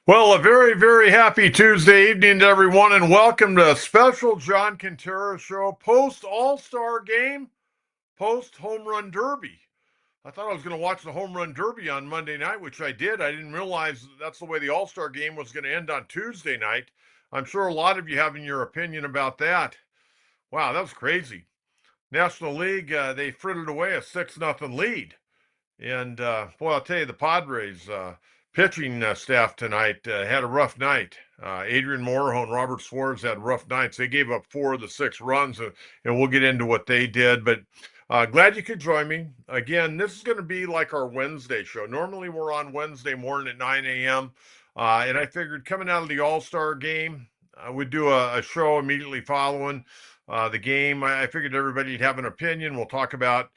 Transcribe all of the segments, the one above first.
Well, a very, very happy Tuesday evening to everyone, and welcome to a special John Kentera show post All-Star game, post Home Run Derby. I thought I was going to watch the Home Run Derby on Monday night, which I did. I didn't realize that's the way the All-Star game was going to end on Tuesday night. I'm sure a lot of you having your opinion about that. Wow, that was crazy. National League, they frittered away a 6-0 lead. And boy, I'll tell you, the Padres pitching staff tonight had a rough night. Adrian Morejo and Robert Suarez had rough nights. They gave up 4 of the 6 runs, and we'll get into what they did. But glad you could join me. Again, this is going to be like our Wednesday show. Normally, we're on Wednesday morning at 9 a.m. And I figured coming out of the All-Star game, I would do a show immediately following the game. I figured everybody'd have an opinion. We'll talk about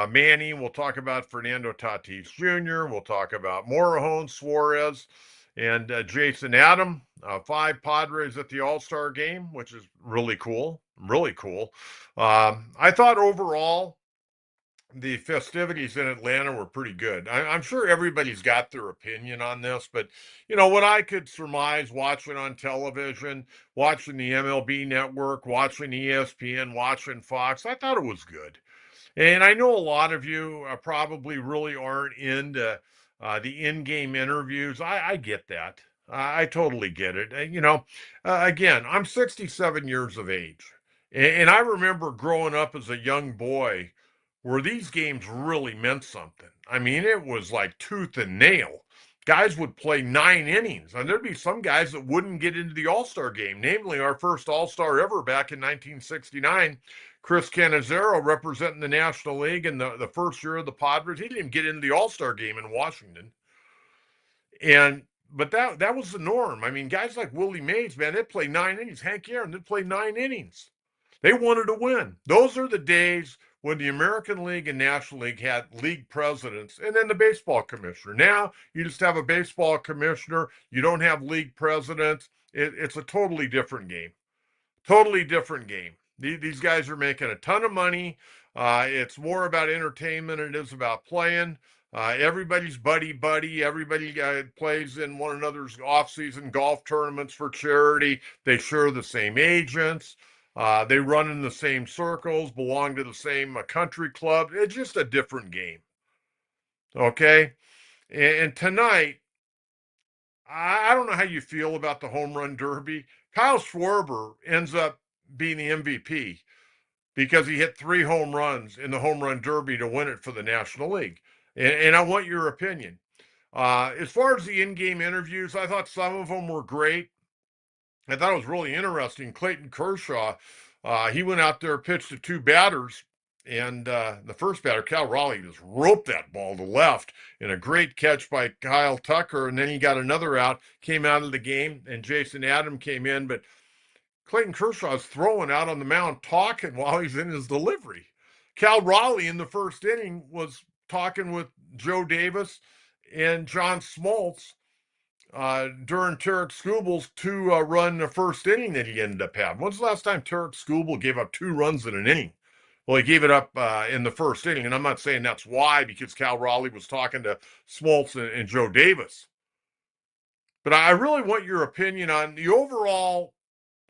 Manny, we'll talk about Fernando Tatis Jr., we'll talk about Morejon, Suarez, and Jason Adam. 5 Padres at the All-Star game, which is really cool. Really cool. I thought overall the festivities in Atlanta were pretty good. I'm sure everybody's got their opinion on this, but what I could surmise watching on television, watching the MLB network, watching ESPN, watching Fox, I thought it was good. And I know a lot of you probably really aren't into the in-game interviews. I get that. I totally get it. Again, I'm 67 years of age, and I remember growing up as a young boy where these games really meant something. I mean, it was like tooth and nail. Guys would play 9 innings, and there'd be some guys that wouldn't get into the All-Star game, namely our first All-Star ever back in 1969. Chris Cannizzaro representing the National League in the first year of the Padres. He didn't even get into the All-Star game in Washington. But that was the norm. I mean, guys like Willie Mays, man, they'd play 9 innings. Hank Aaron, they'd play 9 innings. They wanted to win. Those are the days when the American League and National League had league presidents and then the baseball commissioner. Now you just have a baseball commissioner. You don't have league presidents. It's a totally different game. Totally different game. These guys are making a ton of money. It's more about entertainment than it is about playing. Everybody's buddy. Everybody plays in one another's off-season golf tournaments for charity. They share the same agents. They run in the same circles, belong to the same country club. It's just a different game. Okay? And tonight, I don't know how you feel about the home run derby. Kyle Schwarber ends up being the MVP because he hit 3 home runs in the home run derby to win it for the National League. And I want your opinion. As far as the in-game interviews, I thought some of them were great. I thought it was really interesting. Clayton Kershaw, he went out there, pitched to 2 batters, and the first batter, Cal Raleigh, just roped that ball to left in a great catch by Kyle Tucker, and then he got another out, came out of the game, and Jason Adam came in, but Clayton Kershaw's throwing out on the mound, talking while he's in his delivery. Cal Raleigh in the first inning was talking with Joe Davis and John Smoltz during Tarek Skubal's 2-run first inning that he ended up having. When's the last time Tarek Skubal gave up 2 runs in an inning? Well, he gave it up in the first inning, and I'm not saying that's why, because Cal Raleigh was talking to Smoltz and Joe Davis. But I really want your opinion on the overall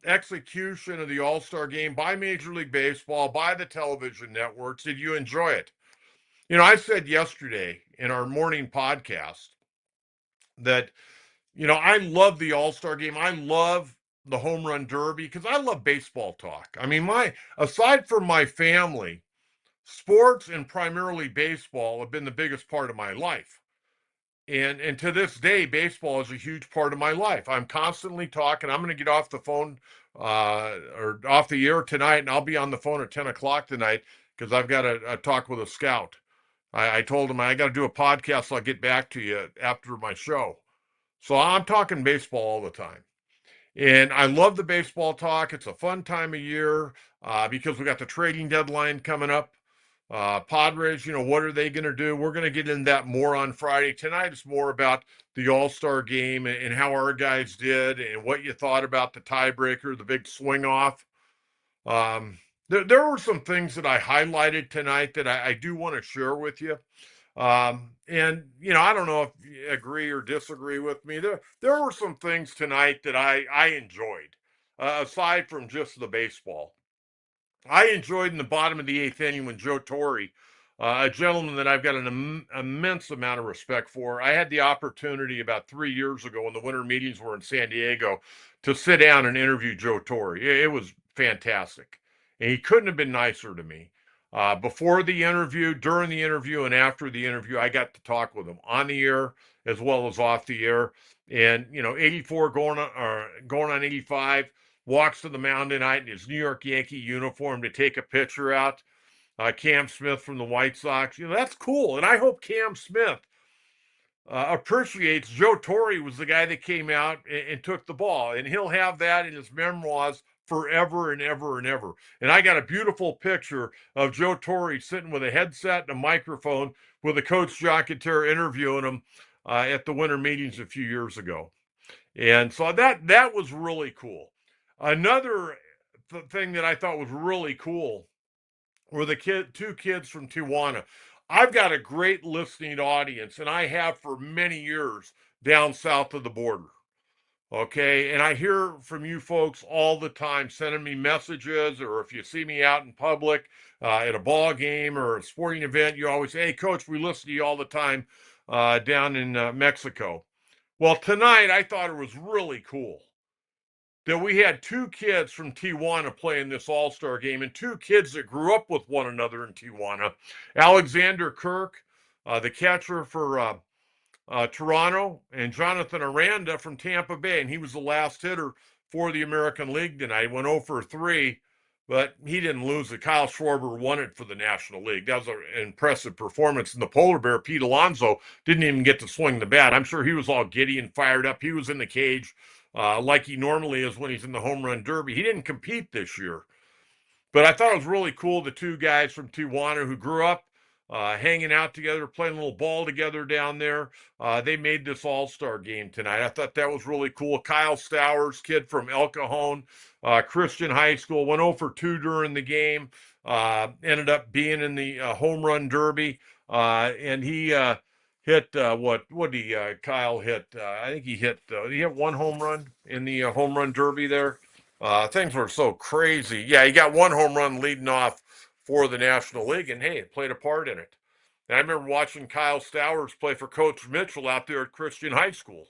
execution of the All-Star game by Major League Baseball, by the television networks. Did you enjoy it? I said yesterday in our morning podcast that, I love the All-Star game. I love the home run derby because I love baseball talk. I mean, aside from my family, sports and primarily baseball have been the biggest part of my life. And to this day, baseball is a huge part of my life. I'm constantly talking. I'm going to get off the phone or off the air tonight, and I'll be on the phone at 10 o'clock tonight because I've got a talk with a scout. I told him I got to do a podcast, so I'll get back to you after my show. So I'm talking baseball all the time. And I love the baseball talk. It's a fun time of year because we got the trading deadline coming up. Padres, what are they going to do? We're going to get into that more on Friday. Tonight is more about the All-Star game and how our guys did and what you thought about the tiebreaker, the big swing off. There were some things that I highlighted tonight that I do want to share with you. And I don't know if you agree or disagree with me. There were some things tonight that I enjoyed, aside from just the baseball. I enjoyed in the bottom of the eighth inning when Joe Torre, a gentleman that I've got an immense amount of respect for. I had the opportunity about 3 years ago when the winter meetings were in San Diego to sit down and interview Joe Torre. It was fantastic. And he couldn't have been nicer to me. Before the interview, during the interview, and after the interview, I got to talk with him on the air as well as off the air. And 84 going on 85, walks to the mound tonight in his New York Yankee uniform to take a picture out. Cam Smith from the White Sox. That's cool. And I hope Cam Smith appreciates Joe Torre was the guy that came out and took the ball. And he'll have that in his memoirs forever and ever and ever. And I got a beautiful picture of Joe Torre sitting with a headset and a microphone with a coach, John Kentera, interviewing him at the winter meetings a few years ago. And so that was really cool. Another thing that I thought was really cool were the two kids from Tijuana. I've got a great listening audience, and I have for many years down south of the border. Okay, and I hear from you folks all the time, sending me messages, or if you see me out in public at a ball game or a sporting event, you always say, "Hey, Coach, we listen to you all the time down in Mexico." Well, tonight I thought it was really cool that we had two kids from Tijuana playing this All-Star game, and two kids that grew up with one another in Tijuana. Alexander Kirk, the catcher for Toronto, and Jonathan Aranda from Tampa Bay, and he was the last hitter for the American League tonight. Went 0 for 3, but he didn't lose it. Kyle Schwarber won it for the National League. That was an impressive performance. And the polar bear, Pete Alonso, didn't even get to swing the bat. I'm sure he was all giddy and fired up. He was in the cage like he normally is when he's in the home run derby. He didn't compete this year. But I thought it was really cool, the two guys from Tijuana who grew up hanging out together, playing a little ball together down there. They made this All-Star game tonight. I thought that was really cool. Kyle Stowers, kid from El Cajon Christian High School, went 0 for 2 during the game. Ended up being in the home run derby, and he hit what did he Kyle hit? I think he hit one home run in the home run derby there. Things were so crazy. Yeah, he got one home run leading off for the National League, and hey, it played a part in it. And I remember watching Kyle Stowers play for Coach Mitchell out there at Christian High School.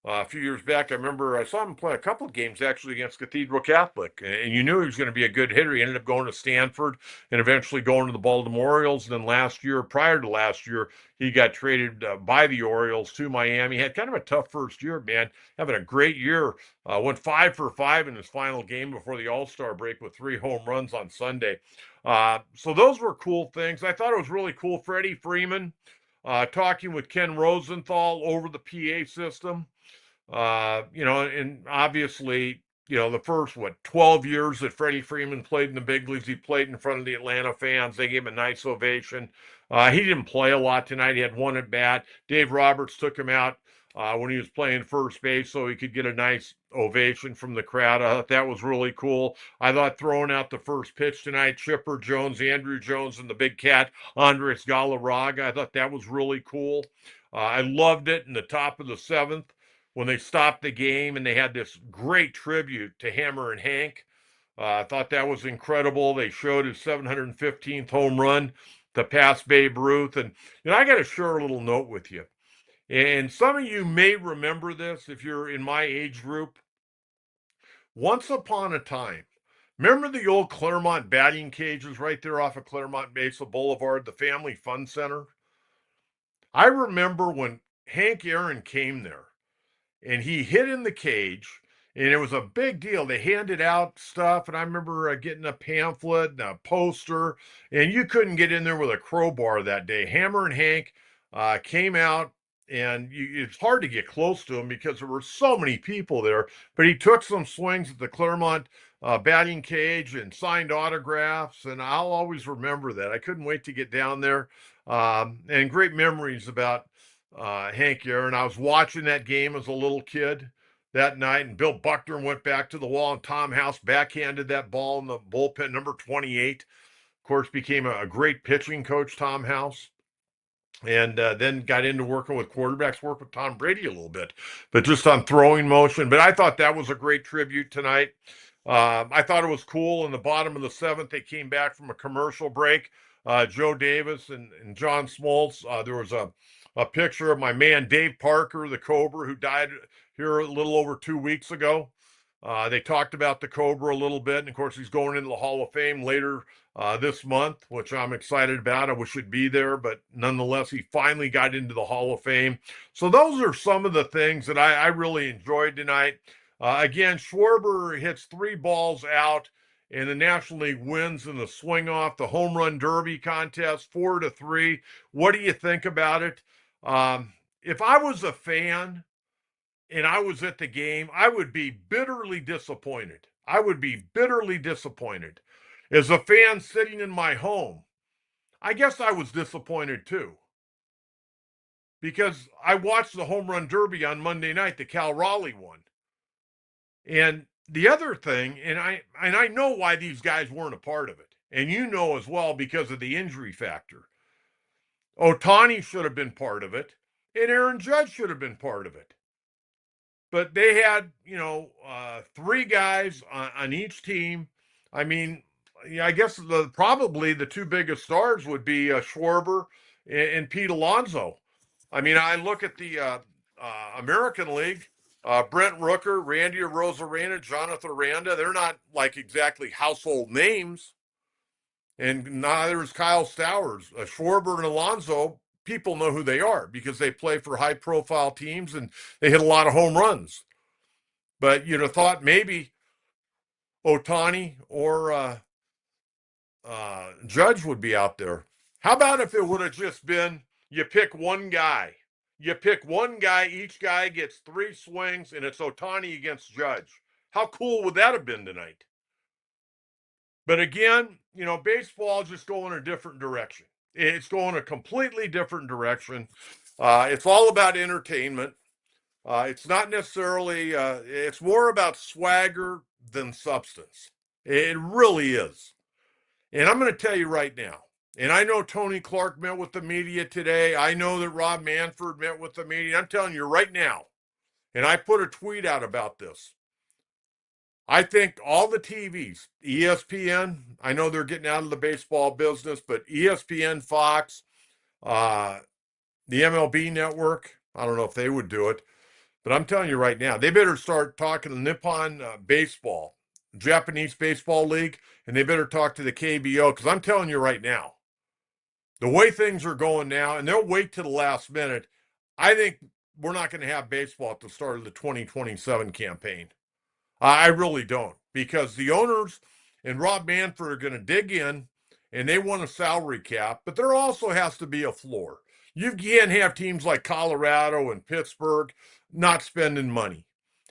A few years back, I remember I saw him play a couple of games actually against Cathedral Catholic, and you knew he was going to be a good hitter. He ended up going to Stanford and eventually going to the Baltimore Orioles. And then prior to last year, he got traded by the Orioles to Miami. He had kind of a tough first year, man, having a great year. Went 5 for 5 in his final game before the All-Star break with 3 home runs on Sunday. So those were cool things. I thought it was really cool. Freddie Freeman talking with Ken Rosenthal over the PA system. And obviously, the first 12 years that Freddie Freeman played in the big leagues, he played in front of the Atlanta fans. They gave him a nice ovation. He didn't play a lot tonight. He had one at bat. Dave Roberts took him out when he was playing first base so he could get a nice ovation from the crowd. I thought that was really cool. I thought throwing out the first pitch tonight, Chipper Jones, Andrew Jones, and the big cat, Andres Galarraga, I thought that was really cool. I loved it in the top of the seventh when they stopped the game and they had this great tribute to Hammer and Hank. I thought that was incredible. They showed his 715th home run to pass Babe Ruth. And I got to share a little note with you. And some of you may remember this if you're in my age group. Once upon a time, remember the old Claremont batting cages right there off of Claremont Mesa Boulevard, the Family Fun Center? I remember when Hank Aaron came there and he hit in the cage, and it was a big deal. They handed out stuff, and I remember getting a pamphlet and a poster, and you couldn't get in there with a crowbar that day. Hammer and Hank came out, and it's hard to get close to him because there were so many people there, but he took some swings at the Claremont batting cage and signed autographs, and I'll always remember that. I couldn't wait to get down there, and great memories about Hank Aaron. I was watching that game as a little kid that night, and Bill Buckner went back to the wall, and Tom House backhanded that ball in the bullpen, number 28. Of course, became a great pitching coach, Tom House. and then got into working with quarterbacks, worked with Tom Brady a little bit, but just on throwing motion. But I thought that was a great tribute tonight. I thought it was cool. In the bottom of the seventh, they came back from a commercial break. Joe Davis and John Smoltz. There was a picture of my man Dave Parker, the Cobra, who died here a little over 2 weeks ago. They talked about the Cobra a little bit, and of course, he's going into the Hall of Fame later this month, which I'm excited about. I wish he'd be there, but nonetheless, he finally got into the Hall of Fame. So those are some of the things that I really enjoyed tonight. Again, Schwarber hits 3 balls out, and the National League wins in the swing off the home run derby contest, 4-3. What do you think about it? If I was a fan and I was at the game, I would be bitterly disappointed. I would be bitterly disappointed. As a fan sitting in my home, I guess I was disappointed too. Because I watched the home run derby on Monday night, the Cal Raleigh one. And the other thing, and I know why these guys weren't a part of it. And you know as well because of the injury factor. Ohtani should have been part of it, and Aaron Judge should have been part of it. But they had, 3 guys on each team. I mean, I guess probably the 2 biggest stars would be Schwarber and Pete Alonso. I mean, I look at the American League, Brent Rooker, Randy Arozarena, Jonathan Aranda. They're not like exactly household names, and neither is Kyle Stowers. Schwarber and Alonso, people know who they are because they play for high-profile teams and they hit a lot of home runs. But you'd have thought maybe Ohtani or Judge would be out there. How about if it would have just been you pick one guy? You pick one guy, each guy gets 3 swings, and it's Ohtani against Judge. How cool would that have been tonight? But again, baseball is just going a different direction. It's going a completely different direction. It's all about entertainment. It's not necessarily, it's more about swagger than substance. It really is. And I'm going to tell you right now, and I know Tony Clark met with the media today. I know that Rob Manfred met with the media. I'm telling you right now, and I put a tweet out about this. I think all the TVs, ESPN, I know they're getting out of the baseball business, but ESPN, Fox, the MLB network, I don't know if they would do it, but I'm telling you right now, they better start talking to Nippon Baseball, Japanese Baseball League, and they better talk to the KBO, because I'm telling you right now, the way things are going now, and they'll wait to the last minute, I think we're not going to have baseball at the start of the 2027 campaign. I really don't, because the owners and Rob Manfred are going to dig in, and they want a salary cap, but there also has to be a floor. You can't have teams like Colorado and Pittsburgh not spending money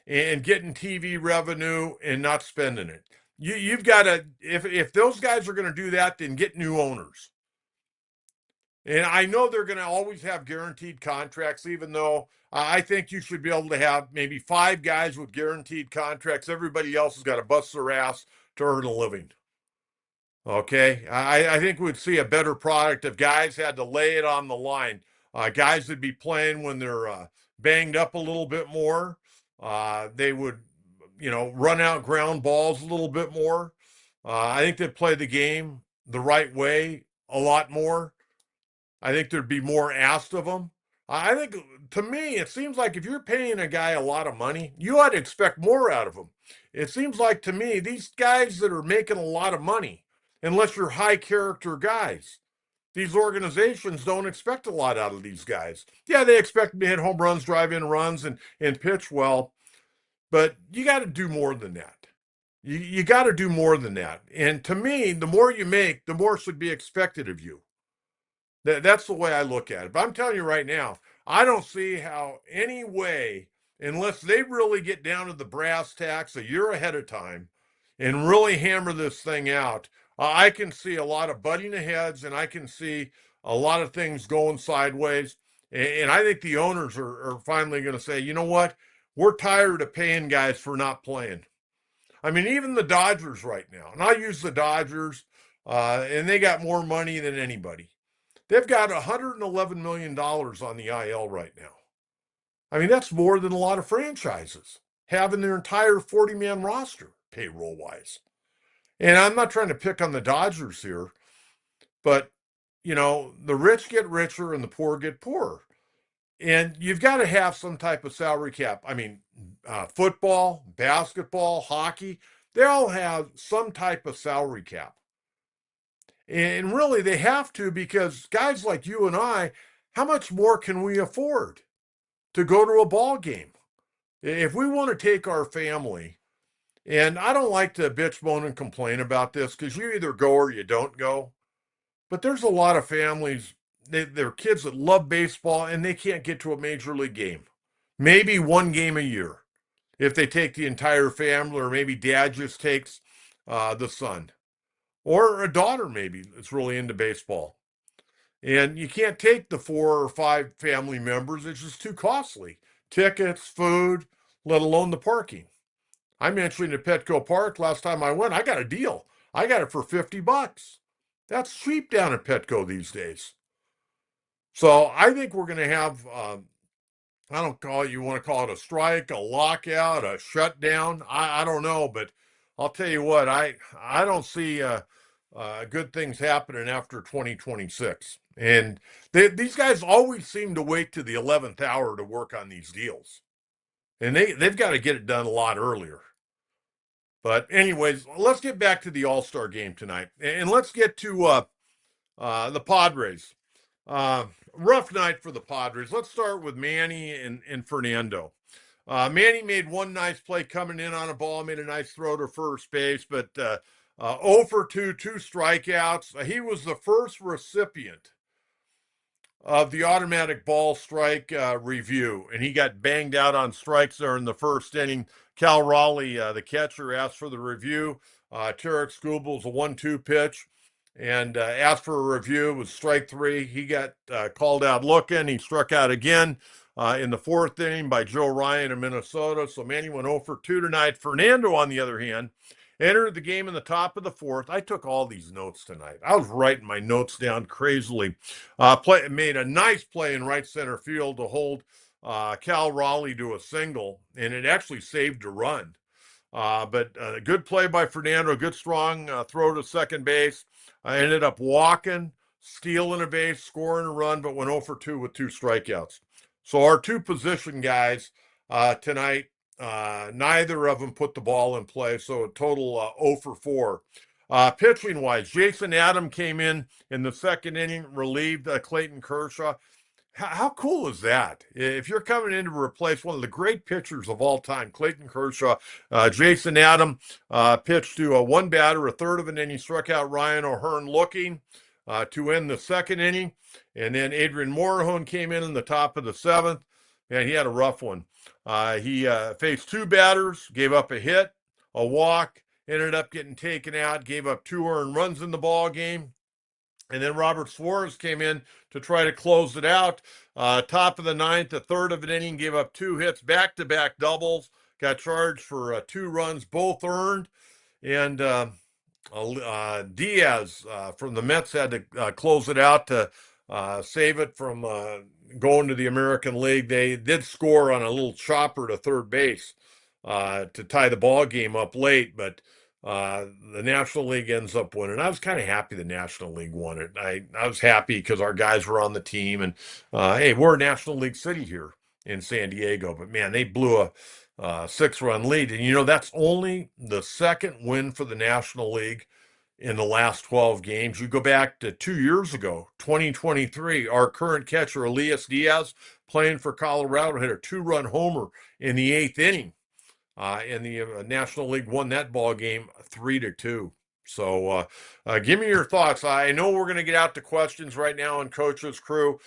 and getting TV revenue and not spending it. You've got to, if those guys are going to do that, then get new owners. And I know they're going to always have guaranteed contracts, even though I think you should be able to have maybe 5 guys with guaranteed contracts. Everybody else has got to bust their ass to earn a living. Okay. I think we'd see a better product if guys had to lay it on the line. Guys would be playing when they're banged up a little bit more. They would, run out ground balls a little bit more. I think they'd play the game the right way a lot more. I think there'd be more asked of them. I think, to me, it seems like if you're paying a guy a lot of money, you ought to expect more out of him. It seems like to me, these guys that are making a lot of money, unless you're high character guys, these organizations don't expect a lot out of these guys. Yeah, they expect them to hit home runs, drive in runs, and pitch well, but you got to do more than that. You got to do more than that. And to me, the more you make, the more should be expected of you. That's the way I look at it. But I'm telling you right now, I don't see how any way, unless they really get down to the brass tacks a year ahead of time and really hammer this thing out, I can see a lot of butting of heads, and I can see a lot of things going sideways. And I think the owners are finally going to say, you know what? We're tired of paying guys for not playing. I mean, even the Dodgers right now, and I use the Dodgers, and they got more money than anybody. They've got $111 million on the IL right now. I mean, that's more than a lot of franchises having their entire 40-man roster payroll wise. And I'm not trying to pick on the Dodgers here, but the rich get richer and the poor get poorer. And you've got to have some type of salary cap. I mean, football, basketball, hockey, they all have some type of salary cap. And really, they have to because guys like you and I, how much more can we afford to go to a ball game? If we want to take our family, and I don't like to bitch, moan, and complain about this because you either go or you don't go. But there's a lot of families, they're kids that love baseball and they can't get to a major league game. Maybe one game a year if they take the entire family, or maybe dad just takes the son, or a daughter maybe that's really into baseball. And you can't take the 4 or 5 family members, it's just too costly. Tickets, food, let alone the parking. I mentioned at Petco Park last time I went, I got a deal. I got it for $50. That's cheap down at Petco these days. So I think we're going to have, I don't call it, you want to call it a strike, a lockout, a shutdown. I don't know, but I'll tell you what, I don't see good things happening after 2026. And these guys always seem to wait to the 11th hour to work on these deals. And they've got to get it done a lot earlier. But anyways, let's get back to the All-Star game tonight. And let's get to the Padres. Rough night for the Padres. Let's start with Manny and Fernando. Manny made one nice play coming in on a ball, made a nice throw to first base, but 0 for 2, 2 strikeouts. He was the first recipient of the automatic ball strike review, and he got banged out on strikes there in the first inning. Cal Raleigh, the catcher, asked for the review. Tarek Skubal's a 1-2 pitch and asked for a review. It was strike 3. He got called out looking. He struck out again in the 4th inning by Joe Ryan of Minnesota. So Manny went 0 for 2 tonight. Fernando, on the other hand, entered the game in the top of the 4th. I took all these notes tonight. I was writing my notes down crazily. Made a nice play in right center field to hold Cal Raleigh to a single, and it actually saved a run. But a good play by Fernando, a good strong throw to second base. I ended up walking, stealing a base, scoring a run, but went 0 for 2 with 2 strikeouts. So our 2 position guys tonight, neither of them put the ball in play, so a total 0 for 4. Pitching wise, Jason Adam came in the 2nd inning, relieved Clayton Kershaw. How cool is that? If you're coming in to replace one of the great pitchers of all time, Clayton Kershaw, Jason Adam pitched to one batter, a third of an inning, struck out Ryan O'Hearn looking to end the 2nd inning. And then Adrian Morejon came in the top of the 7th, and he had a rough one. He faced 2 batters, gave up a hit, a walk, ended up getting taken out, gave up 2 earned runs in the ball game. And then Robert Suarez came in to try to close it out. Top of the 9th, a third of an inning, gave up 2 hits, back-to-back doubles, got charged for 2 runs, both earned. And Diaz from the Mets had to close it out to save it from going to the American League. They did score on a little chopper to third base to tie the ball game up late, but the National League ends up winning. I was kind of happy the National League won it. I was happy because our guys were on the team, and hey, we're a National League city here in San Diego, but man, they blew a 6-run lead. And that's only the 2nd win for the National League in the last 12 games. You go back to 2 years ago, 2023, our current catcher, Elias Diaz, playing for Colorado, hit a 2-run homer in the 8th inning. And the National League won that ball game 3-2. So give me your thoughts. I know we're going to get out to questions right now on Coach's Crew.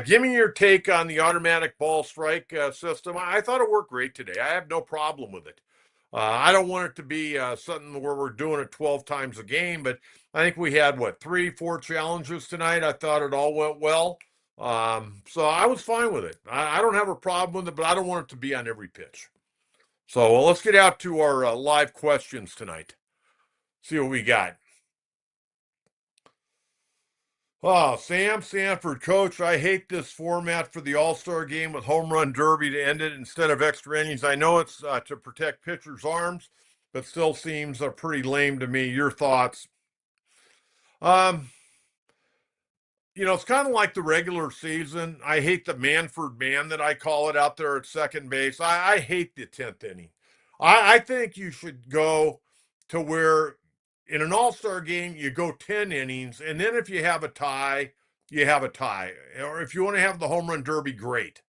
Give me your take on the automatic ball strike system. I thought it worked great today. I have no problem with it. I don't want it to be something where we're doing it 12 times a game, but I think we had, 3, 4 challenges tonight. I thought it all went well. So I was fine with it. I don't have a problem with it, but I don't want it to be on every pitch. So let's get out to our live questions tonight. See what we got. Oh, Sam Sanford, coach, I hate this format for the All-Star game with home run derby to end it instead of extra innings. I know it's to protect pitchers' arms, but still seems pretty lame to me. Your thoughts? Um, it's kind of like the regular season. I hate the Manford man that I call it out there at second base. I hate the 10th inning. I think you should go to where in an all-star game, you go 10 innings, and then if you have a tie, you have a tie. Or if you want to have the home run derby, great.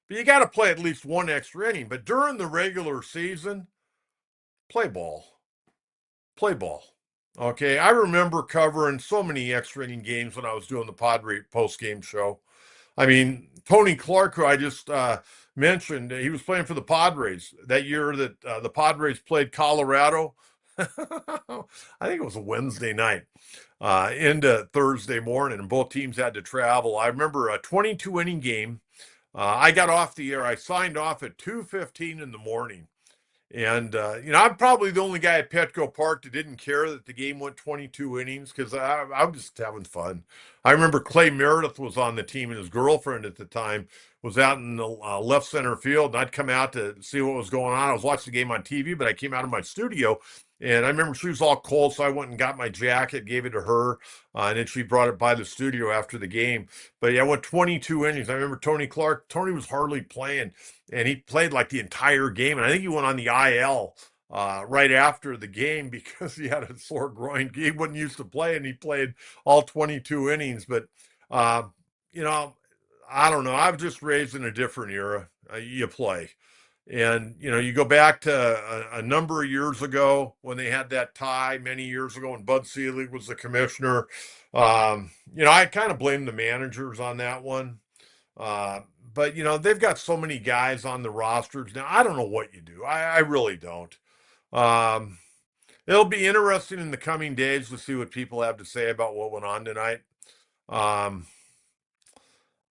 But you got to play at least one extra inning. But during the regular season, play ball. Play ball. Okay, I remember covering so many extra inning games when I was doing the Padre post game show. I mean, Tony Clark, who I just mentioned, he was playing for the Padres that year that the Padres played Colorado. I think it was a Wednesday night into Thursday morning, and both teams had to travel. I remember a 22 inning game. I got off the air. I signed off at 2:15 in the morning. And, I'm probably the only guy at Petco Park that didn't care that the game went 22 innings because I'm just having fun. I remember Clay Meredith was on the team, and his girlfriend at the time was out in the left center field. And I'd come out to see what was going on. I was watching the game on TV, but I came out of my studio. And I remember she was all cold, so I went and got my jacket, gave it to her, and then she brought it by the studio after the game. But yeah, I went 22 innings. I remember Tony Clark. Tony was hardly playing, and he played like the entire game. And I think he went on the IL right after the game because he had a sore groin. He wasn't used to play, and he played all 22 innings. But uh, you know, I don't know. I was just raised in a different era. You play. And you go back to a number of years ago when they had that tie many years ago, and Bud Selig was the commissioner. I kind of blame the managers on that one. Uh, but they've got so many guys on the rosters now. I don't know what you do. I really don't. Um, it'll be interesting in the coming days to see what people have to say about what went on tonight. Um,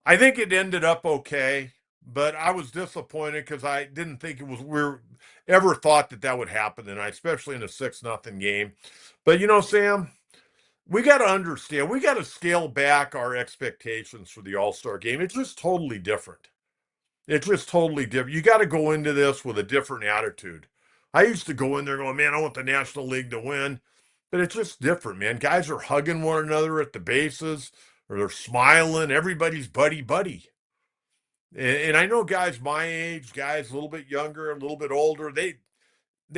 I think it ended up okay, but I was disappointed because I didn't think we ever thought that would happen tonight, especially in a 6-0 game. But Sam, we got to understand, we got to scale back our expectations for the All-Star game. It's just totally different. It's just totally different. You got to go into this with a different attitude. I used to go in there going, man, I want the National League to win. But it's just different, man. Guys are hugging one another at the bases, or they're smiling. Everybody's buddy buddy. And I know guys my age, guys a little bit younger, a little bit older, they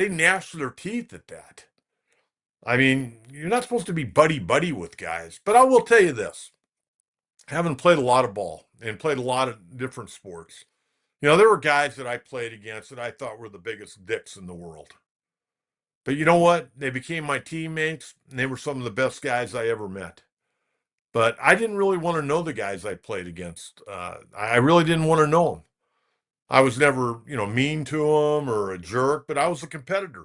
gnash their teeth at that. I mean, you're not supposed to be buddy buddy with guys. But I will tell you this: having played a lot of ball and played a lot of different sports, there were guys that I played against that I thought were the biggest dicks in the world. But you know what? They became my teammates, and they were some of the best guys I ever met. But I didn't really want to know the guys I played against. I really didn't want to know them. I was never, mean to them or a jerk, but I was a competitor.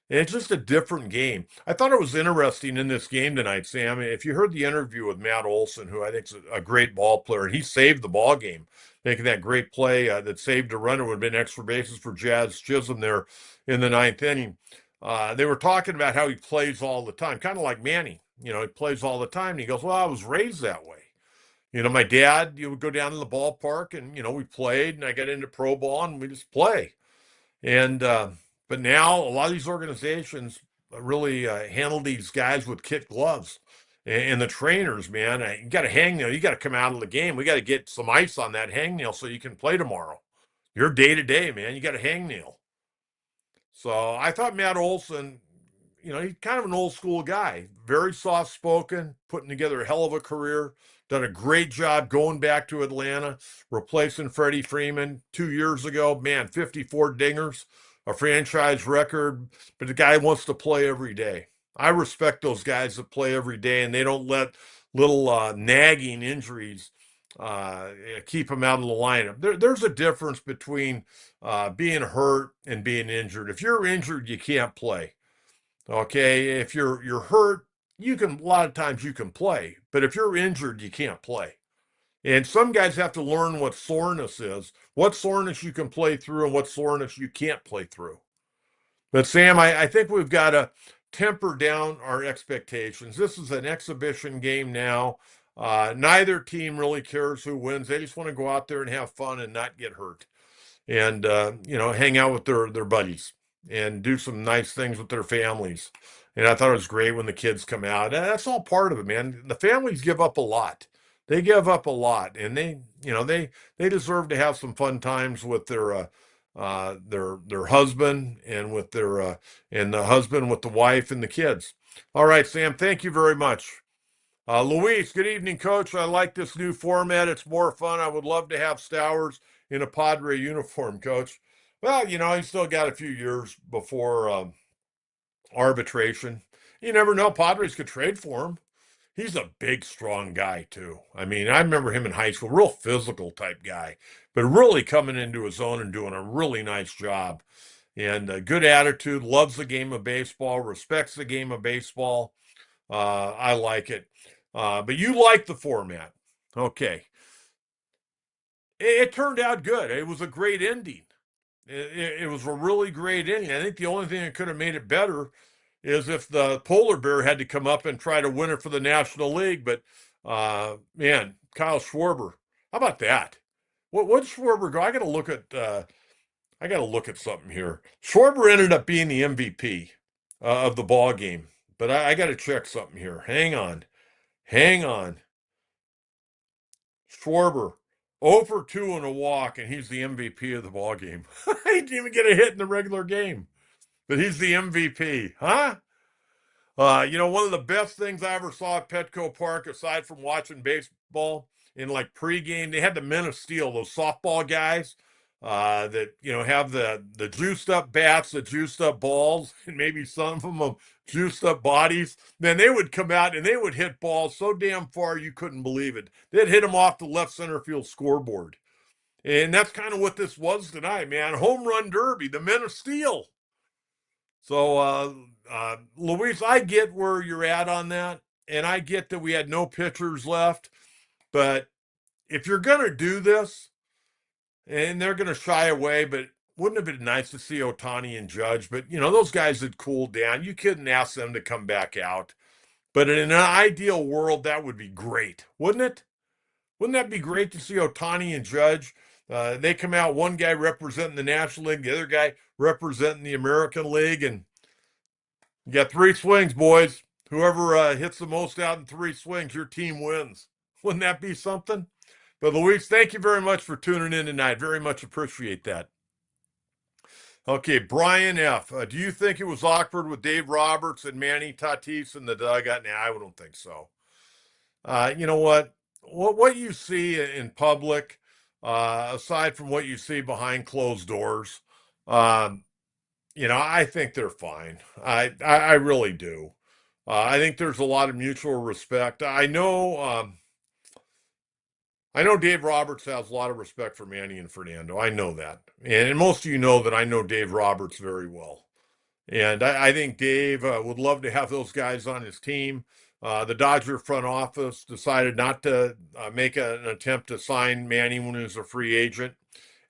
And it's just a different game. I thought it was interesting in this game tonight, Sam. If you heard the interview with Matt Olson, who I think is a great ball player, and he saved the ball game, making that great play that saved a runner, would have been extra bases for Jazz Chisholm there in the ninth inning. They were talking about how he plays all the time, kind of like Manny. He plays all the time. And he goes, well, I was raised that way. My dad, you would go down to the ballpark and, we played, and I got into pro ball and we just play. And, but now a lot of these organizations really handle these guys with kit gloves. And the trainers, man, you got to hangnail. You got to come out of the game. We got to get some ice on that hangnail so you can play tomorrow. You're day to day, man. You got a hangnail. So I thought Matt Olson, he's kind of an old school guy, very soft spoken, putting together a hell of a career, done a great job going back to Atlanta, replacing Freddie Freeman 2 years ago. Man, 54 dingers, a franchise record, but the guy wants to play every day. I respect those guys that play every day and they don't let little nagging injuries uh, keep them out of the lineup. There's a difference between being hurt and being injured. If you're injured, you can't play. Okay, if you're hurt, a lot of times you can play, but if you're injured, you can't play. And some guys have to learn what soreness is, what soreness you can play through, and what soreness you can't play through. But Sam, I think we've got to temper down our expectations. This is an exhibition game now. Neither team really cares who wins. They just want to go out there and have fun and not get hurt, and hang out with their buddies and do some nice things with their families. And I thought it was great when the kids come out. And that's all part of it, man. The families give up a lot. They give up a lot, and they deserve to have some fun times with their husband and with their and the husband with the wife and the kids. All right, Sam. Thank you very much. Luis, good evening, Coach. I like this new format. It's more fun. I would love to have Stowers in a Padre uniform, Coach. Well, he's still got a few years before arbitration. You never know. Padres could trade for him. He's a big, strong guy, too. I mean, I remember him in high school, real physical type guy, but really coming into his own and doing a really nice job. And a good attitude, loves the game of baseball, respects the game of baseball. I like it. But you like the format. Okay. It turned out good. It was a great ending. It was a really great ending. I think the only thing that could have made it better is if the polar bear had to come up and try to win it for the National League. But man, Kyle Schwarber, how about that? What Schwarber go? I got to look at something here. Schwarber ended up being the MVP of the ball game, but I got to check something here. Hang on. Schwarber, 0 for 2 in a walk, and he's the MVP of the ball game. He didn't even get a hit in the regular game, but he's the MVP, huh? One of the best things I ever saw at Petco Park, aside from watching baseball in like pregame, they had the Men of Steel, those softball guys that have the juiced up bats, the juiced up balls, and maybe some of them have juiced up bodies. Then they would come out and they would hit balls so damn far you couldn't believe it. They'd hit them off the left center field scoreboard, and that's kind of what this was tonight, man. Home run derby, the Men of Steel. So, Luis, I get where you're at on that, and I get that we had no pitchers left. But if you're going to do this, and they're going to shy away, but wouldn't it have been nice to see Ohtani and Judge? But, those guys had cooled down. You couldn't ask them to come back out. But in an ideal world, that would be great, wouldn't it? Wouldn't that be great to see Ohtani and Judge? They come out, one guy representing the National League, the other guy representing the American League, and you got 3 swings, boys. Whoever hits the most out in 3 swings, your team wins. Wouldn't that be something? But Luis, thank you very much for tuning in tonight. Very much appreciate that. Okay, Brian F. Do you think it was awkward with Dave Roberts and Manny Tatis in the dugout? Nah, I don't think so. You know what? What you see in public, aside from what you see behind closed doors, I think they're fine. I really do. I think there's a lot of mutual respect. I know Dave Roberts has a lot of respect for Manny and Fernando. I know that. And most of you know that I know Dave Roberts very well. And I think Dave would love to have those guys on his team. The Dodger front office decided not to make an attempt to sign Manny when he was a free agent.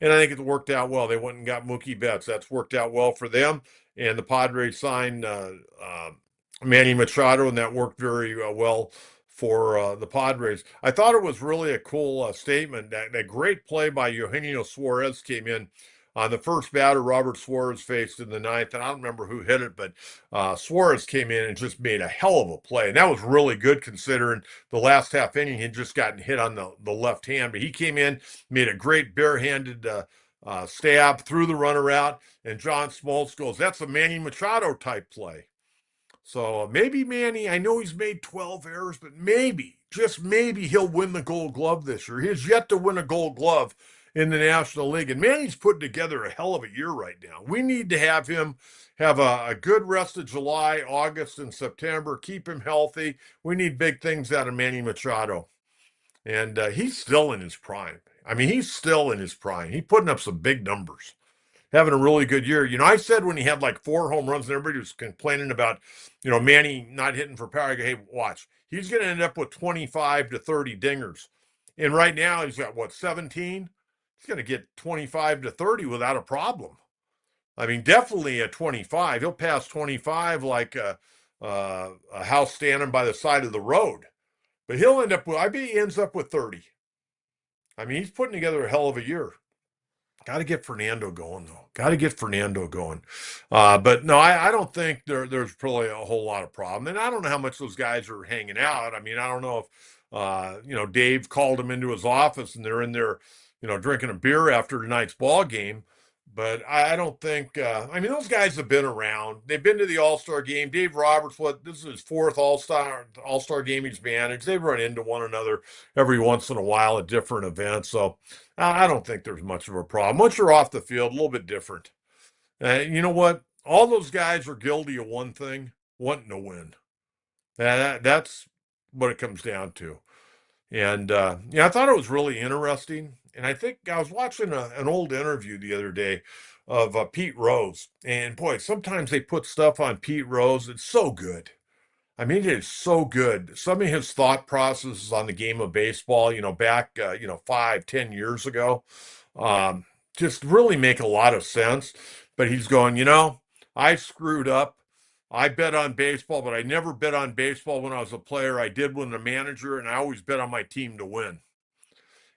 And I think it worked out well. They went and got Mookie Betts. That's worked out well for them. And the Padres signed Manny Machado, and that worked very well for the Padres. I thought it was really a cool statement. That great play by Eugenio Suarez came in on the first batter Robert Suarez faced in the ninth, and I don't remember who hit it, but Suarez came in and just made a hell of a play. And that was really good considering the last half inning he'd just gotten hit on the left hand. But he came in, made a great barehanded stab, threw the runner out, and John Smoltz goes, that's a Manny Machado type play. So maybe Manny, I know he's made 12 errors, but maybe, just maybe he'll win the Gold Glove this year. He has yet to win a Gold Glove in the National League. And Manny's putting together a hell of a year right now. We need to have him have a good rest of July, August, and September. Keep him healthy. We need big things out of Manny Machado. And he's still in his prime. I mean, he's still in his prime. He's putting up some big numbers, having a really good year. I said when he had like 4 home runs and everybody was complaining about, Manny not hitting for power, I go, hey, watch. He's going to end up with 25 to 30 dingers. And right now he's got, 17? He's going to get 25 to 30 without a problem. I mean, definitely at 25. He'll pass 25 like a house standing by the side of the road. But he'll end up with, I bet he ends up with 30. I mean, he's putting together a hell of a year. Got to get Fernando going, though. Got to get Fernando going. But no, I don't think there's probably a whole lot of problem. And I don't know how much those guys are hanging out. I mean, I don't know if, Dave called them into his office and they're in there, drinking a beer after tonight's ball game. But I don't think, I mean, those guys have been around. They've been to the All-Star game. Dave Roberts, this is his fourth All-Star game he's managed. They've run into one another every once in a while at different events. So I don't think there's much of a problem. Once you're off the field, a little bit different. You know what? All those guys are guilty of one thing, wanting to win. That's what it comes down to. And, I thought it was really interesting. And I think I was watching an old interview the other day of Pete Rose. And boy, sometimes they put stuff on Pete Rose. It's so good. I mean, it is so good. Some of his thought processes on the game of baseball, back, 5, 10 years ago, um, just really make a lot of sense. But he's going, I screwed up. I bet on baseball, but I never bet on baseball when I was a player. I did when a manager, and I always bet on my team to win.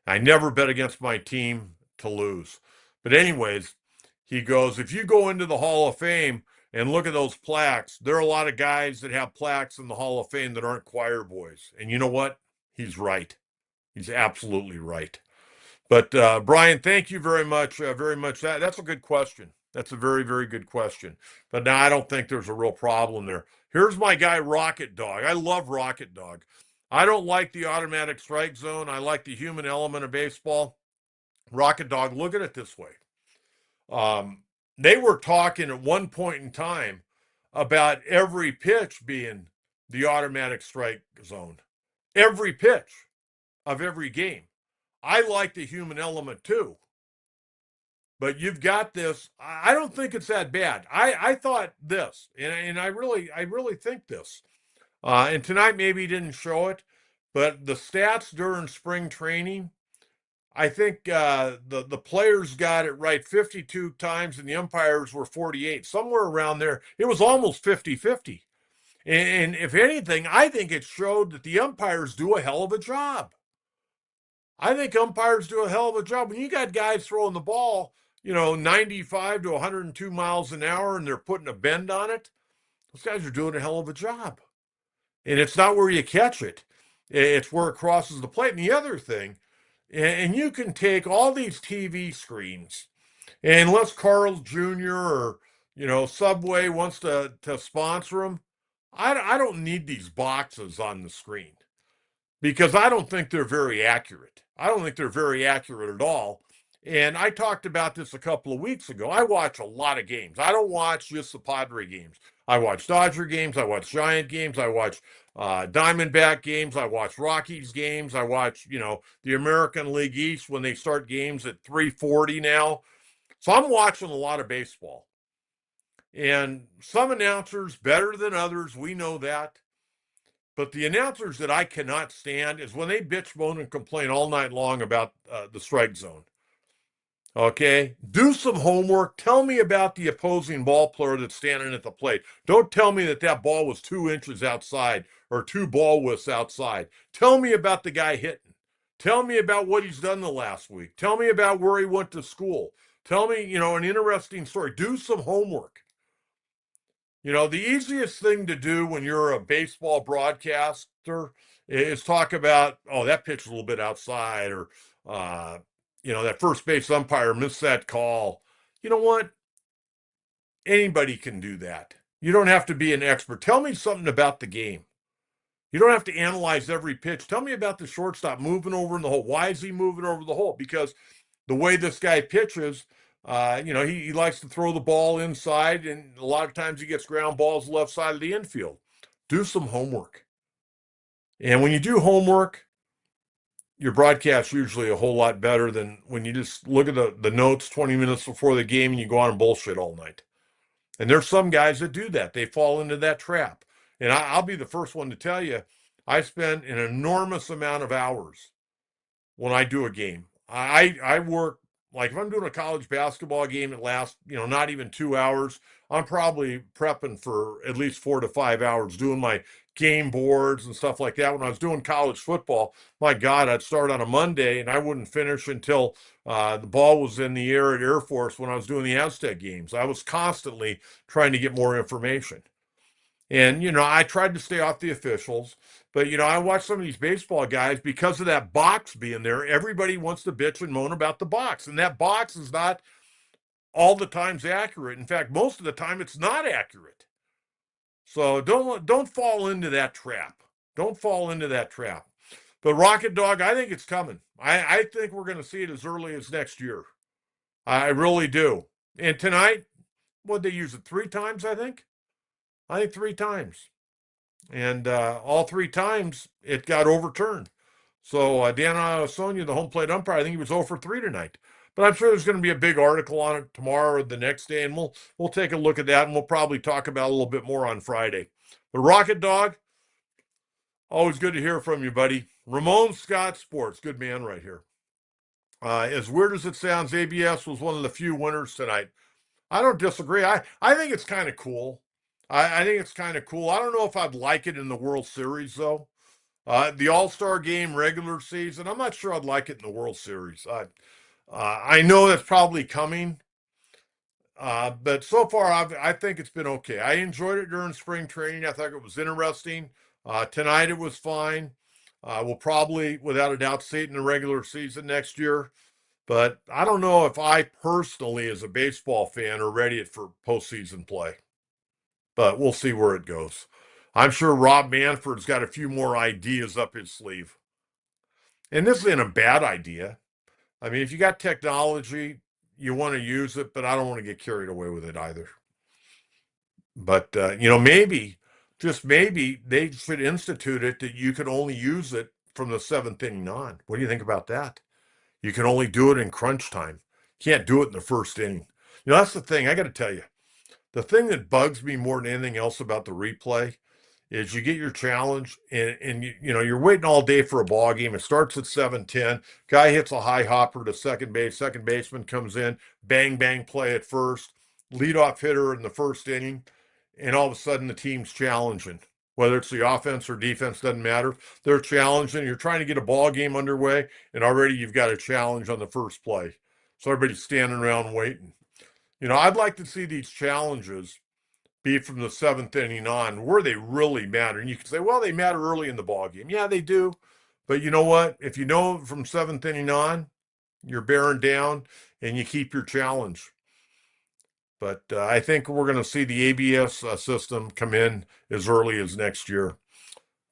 I never bet against my team to lose. But anyways, he goes, if you go into the Hall of Fame and look at those plaques, there are a lot of guys that have plaques in the Hall of Fame that aren't choir boys. And you know what? He's right. He's absolutely right. But Brian, thank you very much. Very much. That's a good question. That's a very, very good question. But now I don't think there's a real problem there. Here's my guy, Rocket Dog. I love Rocket Dog. I don't like the automatic strike zone. I like the human element of baseball. Rocket Dog, look at it this way. They were talking at one point in time about every pitch being the automatic strike zone. Every pitch of every game. I like the human element too. But you've got this. I don't think it's that bad. I thought this, and I really think this. And tonight maybe he didn't show it, but the stats during spring training, I think the players got it right 52 times and the umpires were 48, somewhere around there. It was almost 50-50. And if anything, I think it showed that the umpires do a hell of a job. I think umpires do a hell of a job. When you got guys throwing the ball, 95 to 102 miles an hour and they're putting a bend on it, those guys are doing a hell of a job. And it's not where you catch it. It's where it crosses the plate. And the other thing, and you can take all these TV screens, and unless Carl's Jr. or, Subway wants to sponsor them, I don't need these boxes on the screen because I don't think they're very accurate. I don't think they're very accurate at all. And I talked about this a couple of weeks ago. I watch a lot of games. I don't watch just the Padre games. I watch Dodger games. I watch Giant games. I watch Diamondback games. I watch Rockies games. I watch, the American League East when they start games at 3:40 now. So I'm watching a lot of baseball. And some announcers better than others. We know that. But the announcers that I cannot stand is when they bitch, moan, and complain all night long about the strike zone. Okay, do some homework. Tell me about the opposing ball player that's standing at the plate. Don't tell me that ball was 2 inches outside or 2 ball widths outside. Tell me about the guy hitting. Tell me about what he's done the last week. Tell me about where he went to school. Tell me, an interesting story. Do some homework. The easiest thing to do when you're a baseball broadcaster is talk about, oh, that pitch is a little bit outside, or, that first base umpire missed that call. You know what? Anybody can do that. You don't have to be an expert. Tell me something about the game. You don't have to analyze every pitch. Tell me about the shortstop moving over in the hole. Why is he moving over the hole? Because the way this guy pitches, he likes to throw the ball inside, and a lot of times he gets ground balls left side of the infield. Do some homework. And when you do homework, your broadcast's usually a whole lot better than when you just look at the notes 20 minutes before the game and you go on and bullshit all night. And there's some guys that do that. They fall into that trap. And I'll be the first one to tell you, I spend an enormous amount of hours when I do a game. I work, like if I'm doing a college basketball game that lasts, not even 2 hours, I'm probably prepping for at least 4 to 5 hours doing my game boards and stuff like that. When I was doing college football, my God, I'd start on a Monday and I wouldn't finish until the ball was in the air at Air Force when I was doing the Aztec games. I was constantly trying to get more information. And, I tried to stay off the officials, but, I watched some of these baseball guys because of that box being there. Everybody wants to bitch and moan about the box, and that box is not all the times accurate. In fact, most of the time it's not accurate. So don't fall into that trap. Don't fall into that trap. But Rocket Dog, I think it's coming. I think we're going to see it as early as next year. I really do. And tonight, what they use it 3 times, I think? I think 3 times. And all 3 times it got overturned. So Dan Sonia, the home plate umpire, I think he was 0 for 3 tonight. But I'm sure there's going to be a big article on it tomorrow or the next day, and we'll take a look at that, and we'll probably talk about it a little bit more on Friday. The Rocket Dog, always good to hear from you, buddy. Ramon Scott Sports, good man right here. As weird as it sounds, ABS was one of the few winners tonight. I don't disagree. I think it's kind of cool. I think it's kind of cool. I don't know if I'd like it in the World Series, though. The All-Star game regular season, I'm not sure I'd like it in the World Series. I know that's probably coming, but so far I think it's been okay. I enjoyed it during spring training. I thought it was interesting. Tonight it was fine. We'll probably, without a doubt, see it in the regular season next year. But I don't know if I personally, as a baseball fan, are ready for postseason play. But we'll see where it goes. I'm sure Rob Manfred's got a few more ideas up his sleeve. And this isn't a bad idea. I mean, if you got technology, you want to use it, but I don't want to get carried away with it either. But, maybe, just maybe, they should institute it that you can only use it from the 7th inning on. What do you think about that? You can only do it in crunch time. You can't do it in the 1st inning. That's the thing. I got to tell you, the thing that bugs me more than anything else about the replay is you get your challenge and you're waiting all day for a ball game. It starts at 7:10. Guy hits a high hopper to second base. Second baseman comes in, bang, bang play at first. Leadoff hitter in the 1st inning. And all of a sudden the team's challenging. Whether it's the offense or defense, doesn't matter. They're challenging. You're trying to get a ball game underway, and already you've got a challenge on the first play. So everybody's standing around waiting. I'd like to see these challenges be from the 7th inning on, where they really matter. And you can say, well, they matter early in the ball game. Yeah, they do. But you know what? If you know from 7th inning on, you're bearing down and you keep your challenge. But I think we're going to see the ABS system come in as early as next year.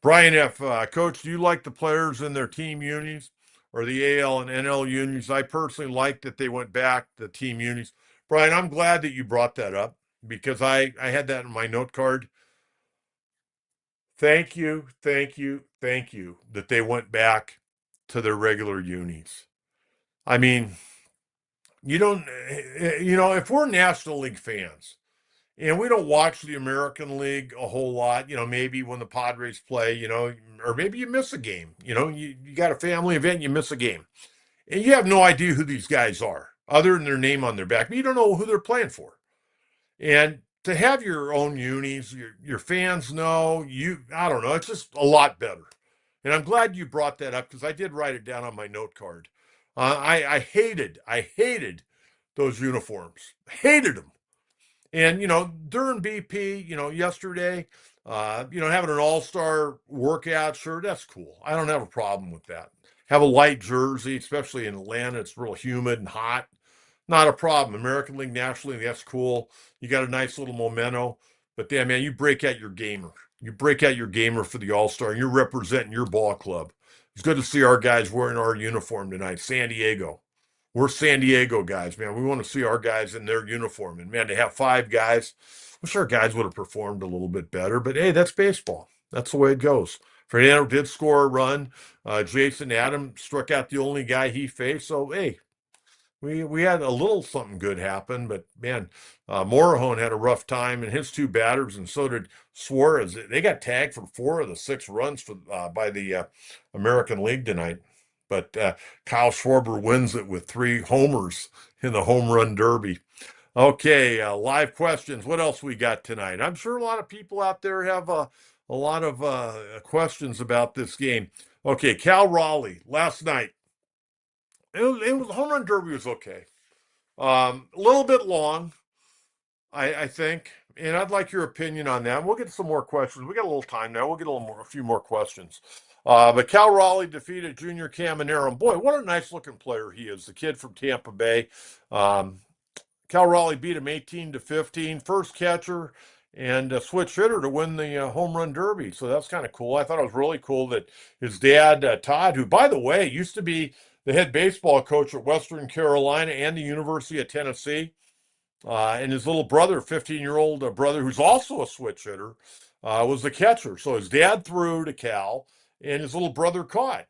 Brian F., Coach, do you like the players in their team unis or the AL and NL unis? I personally like that they went back to team unis. Brian, I'm glad that you brought that up, because I had that in my note card. Thank you that they went back to their regular unis. I mean, if we're National League fans and we don't watch the American League a whole lot, maybe when the Padres play, or maybe you miss a game, you got a family event, you miss a game, and you have no idea who these guys are other than their name on their back, but you don't know who they're playing for. And to have your own unis, your fans know I don't know, it's just a lot better. And I'm glad you brought that up, because I did write it down on my note card. I hated those uniforms, hated them. And, during BP, yesterday, having an all-star workout shirt, that's cool. I don't have a problem with that. Have a light jersey, especially in Atlanta, it's real humid and hot. Not a problem. American League, National League, that's cool. You got a nice little memento. But damn, man, you break out your gamer. You break out your gamer for the All-Star, and you're representing your ball club. It's good to see our guys wearing our uniform tonight. San Diego. We're San Diego guys, man. We want to see our guys in their uniform. And, man, to have 5 guys, I'm sure guys would have performed a little bit better. But, hey, that's baseball. That's the way it goes. Fernando did score a run. Jason Adams struck out the only guy he faced. So, hey, we had a little something good happen, but man, Morejon had a rough time, and his 2 batters, and so did Suarez. They got tagged for 4 of the 6 runs by the American League tonight. But Kyle Schwarber wins it with 3 homers in the home run derby. Okay, live questions. What else we got tonight? I'm sure a lot of people out there have a lot of questions about this game. Okay, Cal Raleigh last night. It was home run derby was okay. A little bit long, I think, and I'd like your opinion on that. We'll get some more questions. We got a little time now. We'll get a few more questions. But Cal Raleigh defeated Junior Caminero. And boy, what a nice looking player he is. The kid from Tampa Bay. Um, Cal Raleigh beat him 18-15. First catcher and a switch hitter to win the home run derby. So that's kind of cool. I thought it was really cool that his dad, Todd, who, by the way, used to be the head baseball coach at Western Carolina and the University of Tennessee. And his little brother, 15-year-old brother, who's also a switch hitter, was the catcher. So his dad threw to Cal, and his little brother caught.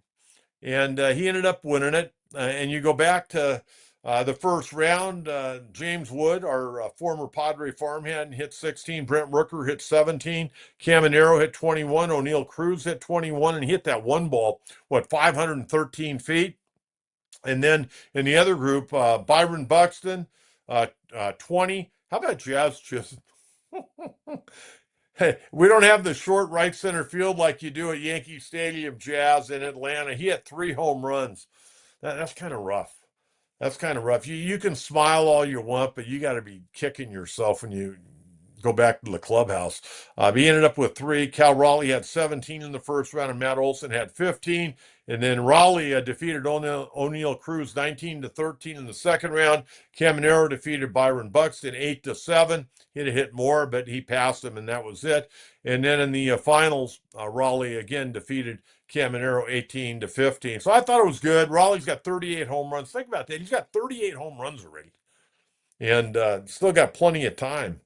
And he ended up winning it. And you go back to the first round, James Wood, our former Padre farmhand, hit 16. Brent Rooker hit 17. Caminero hit 21. O'Neill Cruz hit 21. And he hit that one ball, 513 feet. And then in the other group, Byron Buxton, 20. How about Jazz Chisholm? Hey, we don't have the short right center field like you do at Yankee Stadium, Jazz in Atlanta. He had 3 home runs. That's kind of rough. That's kind of rough. You can smile all you want, but you got to be kicking yourself when you go back to the clubhouse. He ended up with 3. Cal Raleigh had 17 in the first round, and Matt Olson had 15. And then Raleigh defeated O'Neill Cruz 19-13 in the second round. Caminero defeated Byron Buxton 8-7. He'd have hit more, but he passed him, and that was it. And then in the finals, Raleigh again defeated Caminero 18-15. So I thought it was good. Raleigh's got 38 home runs. Think about that. He's got 38 home runs already, and still got plenty of time.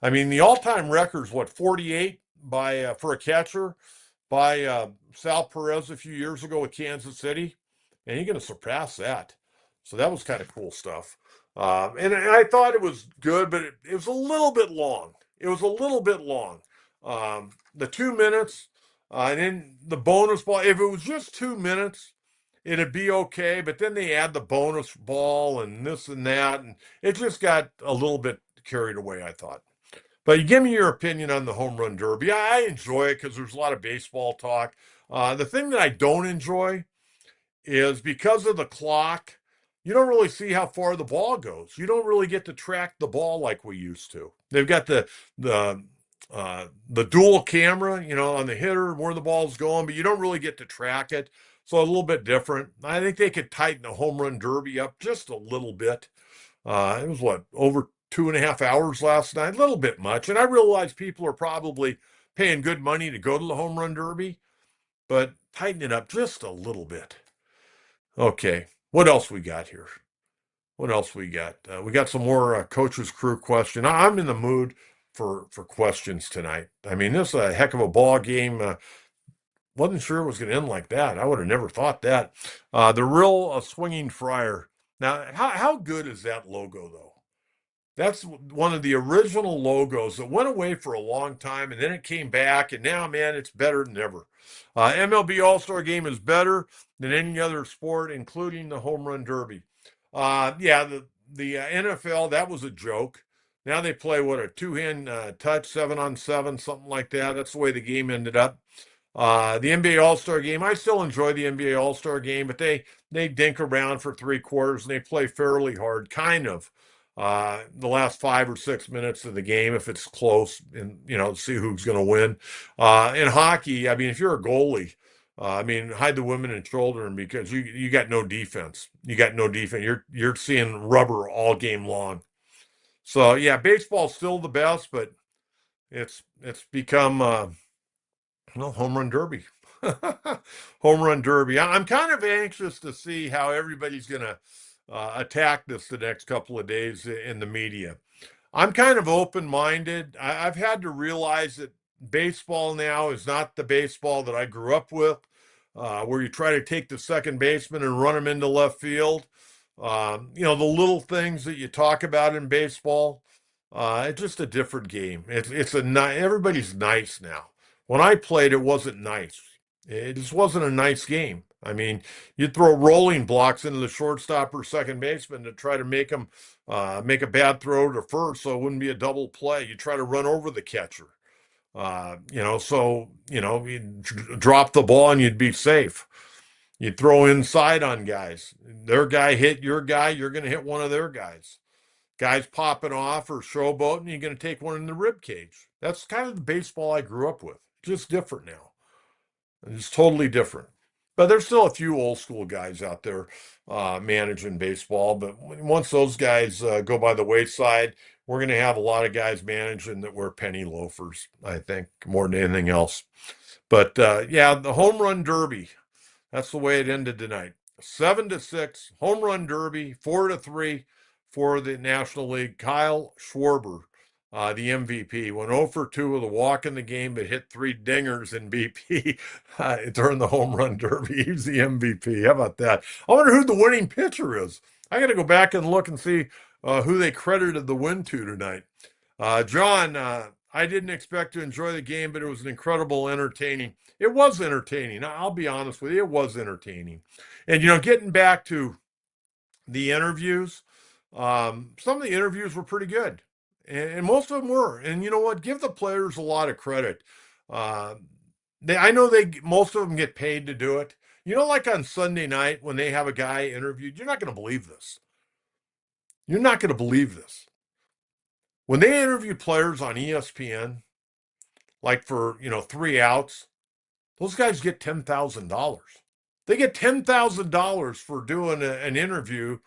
I mean, the all-time record is 48 by for a catcher by Sal Perez a few years ago with Kansas City, and he's going to surpass that. So that was kind of cool stuff. And I thought it was good, but it was a little bit long. It was a little bit long. The 2 minutes, and then the bonus ball. If it was just 2 minutes, it'd be okay. But then they add the bonus ball and this and that, and it just got a little bit carried away, I thought. But you give me your opinion on the home run derby. I enjoy it because there's a lot of baseball talk. The thing that I don't enjoy is because of the clock, you don't really see how far the ball goes. You don't really get to track the ball like we used to. They've got the dual camera, on the hitter where the ball's going, but you don't really get to track it. So a little bit different. I think they could tighten the home run derby up just a little bit. It was over 2.5 hours last night, a little bit much. And I realize people are probably paying good money to go to the home run derby, but tighten it up just a little bit. Okay, what else we got here? What else we got? We got some more coaches crew question. I'm in the mood for questions tonight. I mean, this is a heck of a ball game. Wasn't sure it was going to end like that. I would have never thought that. The real swinging friar. Now, how good is that logo, though? That's one of the original logos that went away for a long time, and then it came back, and now, man, it's better than ever. MLB All-Star Game is better than any other sport, including the Home Run Derby. Yeah, the NFL, that was a joke. Now they play, a two-hand touch, 7-on-7, something like that. That's the way the game ended up. The NBA All-Star Game, I still enjoy the NBA All-Star Game, but they dink around for 3 quarters, and they play fairly hard, kind of. The last 5 or 6 minutes of the game, if it's close, and see who's going to win. In hockey, I mean, if you're a goalie, hide the women and children because you got no defense. You got no defense. You're seeing rubber all game long. So yeah, baseball's still the best, but it's become home run derby. Home run derby. I'm kind of anxious to see how everybody's going to attack this the next couple of days in the media. I'm kind of open-minded. I've had to realize that baseball now is not the baseball that I grew up with, where you try to take the second baseman and run him into left field. The little things that you talk about in baseball, it's just a different game. Everybody's nice now. When I played, it wasn't nice. It just wasn't a nice game. I mean, you'd throw rolling blocks into the shortstop or second baseman to try to make them make a bad throw to first so it wouldn't be a double play. You try to run over the catcher. You'd drop the ball and you'd be safe. You'd throw inside on guys. Their guy hit your guy, you're going to hit one of their guys. Guys popping off or showboating, you're going to take one in the rib cage. That's kind of the baseball I grew up with. Just different now. It's totally different. But there's still a few old school guys out there managing baseball. But once those guys go by the wayside, we're going to have a lot of guys managing that wear penny loafers, I think, more than anything else. But yeah, the home run derby. That's the way it ended tonight. 7-6 home run derby, 4-3 for the National League. Kyle Schwarber, the MVP, went 0 for 2 with a walk in the game, but hit 3 dingers in BP during the home run derby. He's the MVP. How about that? I wonder who the winning pitcher is. I got to go back and look and see who they credited the win to tonight. John, I didn't expect to enjoy the game, but it was an incredible entertaining. It was entertaining. I'll be honest with you. It was entertaining. And, getting back to the interviews, some of the interviews were pretty good. And most of them were. And you know what? Give the players a lot of credit. Uh, I know most of them get paid to do it. Like on Sunday night when they have a guy interviewed, you're not going to believe this. You're not going to believe this. When they interview players on ESPN, like for, 3 outs, those guys get $10,000. They get $10,000 for doing an interview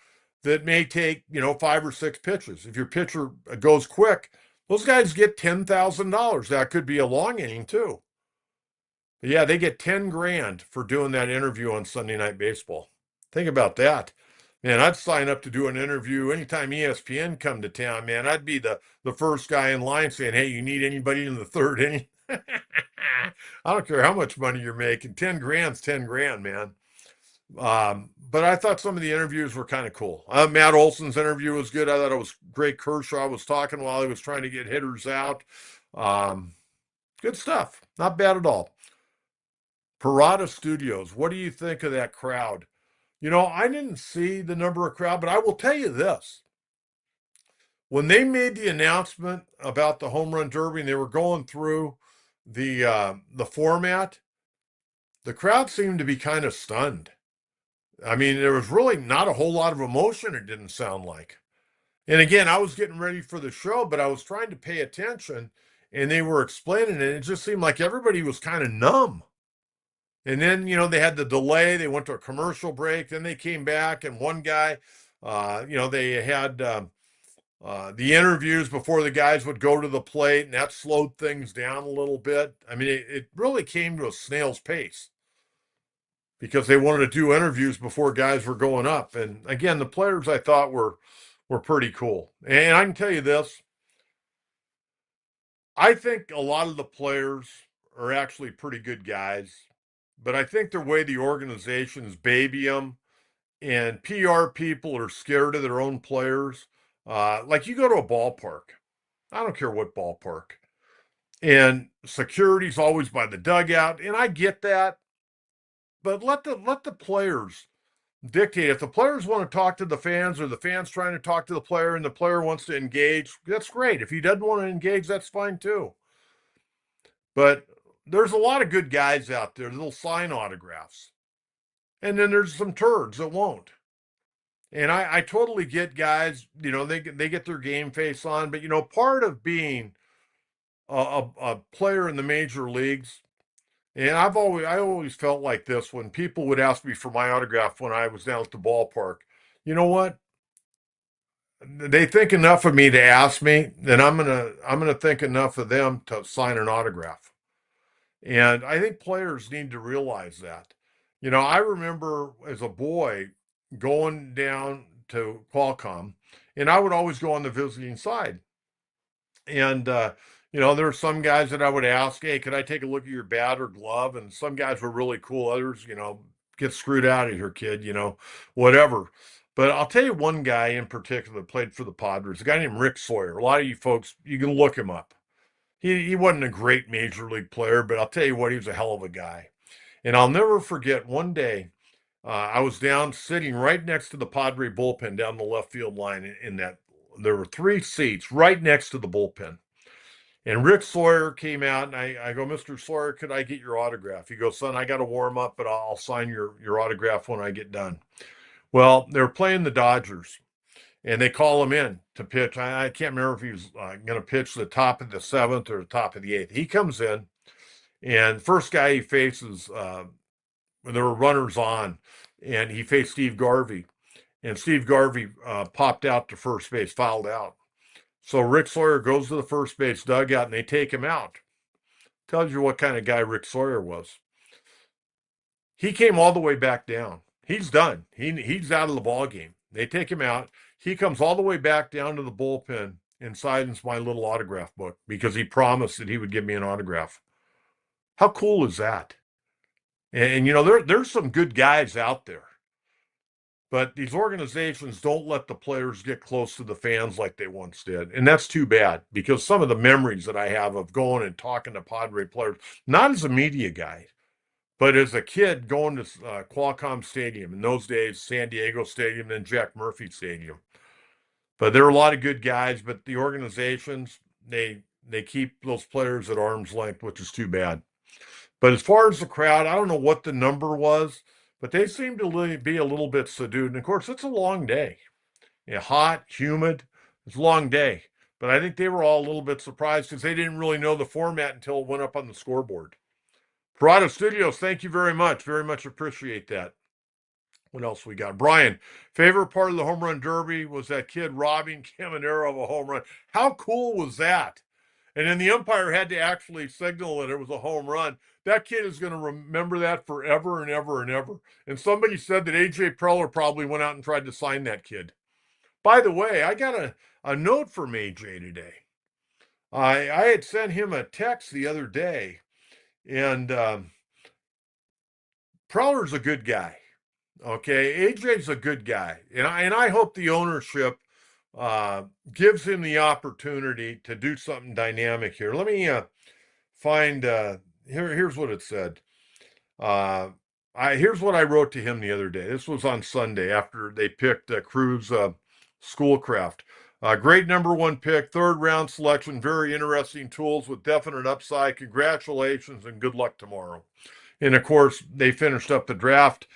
that may take, 5 or 6 pitches. If your pitcher goes quick, those guys get $10,000. That could be a long inning too. But yeah, they get 10 grand for doing that interview on Sunday Night Baseball. Think about that. Man, I'd sign up to do an interview anytime ESPN come to town, man. I'd be the first guy in line saying, hey, you need anybody in the 3rd inning? I don't care how much money you're making. 10 grand's 10 grand, man. But I thought some of the interviews were kind of cool. Matt Olson's interview was good. I thought it was great. Kershaw was talking while he was trying to get hitters out. Good stuff. Not bad at all. Parada Studios, what do you think of that crowd? I didn't see the number of crowd, but I will tell you this. When they made the announcement about the home run derby and they were going through the format, the crowd seemed to be kind of stunned. I mean, there was really not a whole lot of emotion, it didn't sound like. And again, I was getting ready for the show, but I was trying to pay attention and they were explaining it. It just seemed like everybody was kind of numb. And then, they had the delay. They went to a commercial break. Then they came back, and one guy, they had the interviews before the guys would go to the plate, and that slowed things down a little bit. I mean, it really came to a snail's pace because they wanted to do interviews before guys were going up. And again, the players I thought were pretty cool. And I can tell you this, I think a lot of the players are actually pretty good guys. But I think the way the organizations baby them and PR people are scared of their own players. Like you go to a ballpark, I don't care what ballpark, and security's always by the dugout, and I get that. But let the players dictate. If the players want to talk to the fans or the fans trying to talk to the player and the player wants to engage, that's great. If he doesn't want to engage, that's fine too. But there's a lot of good guys out there that'll sign autographs. And then there's some turds that won't. And I totally get guys, they get their game face on, but part of being a player in the major leagues, and I always felt like this when people would ask me for my autograph when I was down at the ballpark. You know what? They think enough of me to ask me, then I'm gonna think enough of them to sign an autograph. And I think players need to realize that. I remember as a boy going down to Qualcomm, and I would always go on the visiting side. And, there were some guys that I would ask, hey, could I take a look at your bat or glove? And some guys were really cool. Others, get screwed out of here, kid, whatever. But I'll tell you one guy in particular that played for the Padres, a guy named Rick Sawyer. A lot of you folks, you can look him up. He wasn't a great major league player, but I'll tell you what, he was a hell of a guy. And I'll never forget one day, I was down sitting right next to the Padre bullpen down the left field line in that there were 3 seats right next to the bullpen. And Rick Sawyer came out, and I go, Mr. Sawyer, could I get your autograph? He goes, son, I got to warm up, but I'll sign your autograph when I get done. Well, they're playing the Dodgers, and they call him in to pitch. I can't remember if he was going to pitch the top of the seventh or the top of the eighth. He comes in, and first guy he faces, when there were runners on, and he faced Steve Garvey. And Steve Garvey popped out to first base, fouled out. So Rick Sawyer goes to the first base dugout, and they take him out. Tells you what kind of guy Rick Sawyer was. He came all the way back down. He's done. He's out of the ball game. They take him out. He comes all the way back down to the bullpen and signs my little autograph book because he promised that he would give me an autograph. How cool is that? And you know, there's some good guys out there. But these organizations don't let the players get close to the fans like they once did. And that's too bad because some of the memories that I have of going and talking to Padre players, not as a media guy, but as a kid going to Qualcomm Stadium, in those days, San Diego Stadium, then Jack Murphy Stadium. But there are a lot of good guys, but the organizations, they keep those players at arm's length, which is too bad. But as far as the crowd, I don't know what the number was, but they seem to be a little bit subdued. And of course, it's a long day. Hot, humid. It's a long day. But I think they were all a little bit surprised because they didn't really know the format until it went up on the scoreboard. Parada Studios, thank you very much. Very much appreciate that. What else we got? Brian, favorite part of the home run derby was that kid robbing Kentera of a home run. How cool was that? And then the umpire had to actually signal that it was a home run. That kid is going to remember that forever and ever and ever. And somebody said that A.J. Preller probably went out and tried to sign that kid. By the way, I got a note from A.J. today. I had sent him a text the other day, and Preller's a good guy. Okay, AJ's a good guy, and I hope the ownership gives him the opportunity to do something dynamic here. Let me find here's what it said. Here's what I wrote to him the other day. This was on Sunday after they picked Cruz Schoolcraft. Great number one pick, third round selection, very interesting tools with definite upside. Congratulations and good luck tomorrow. And of course, they finished up the draft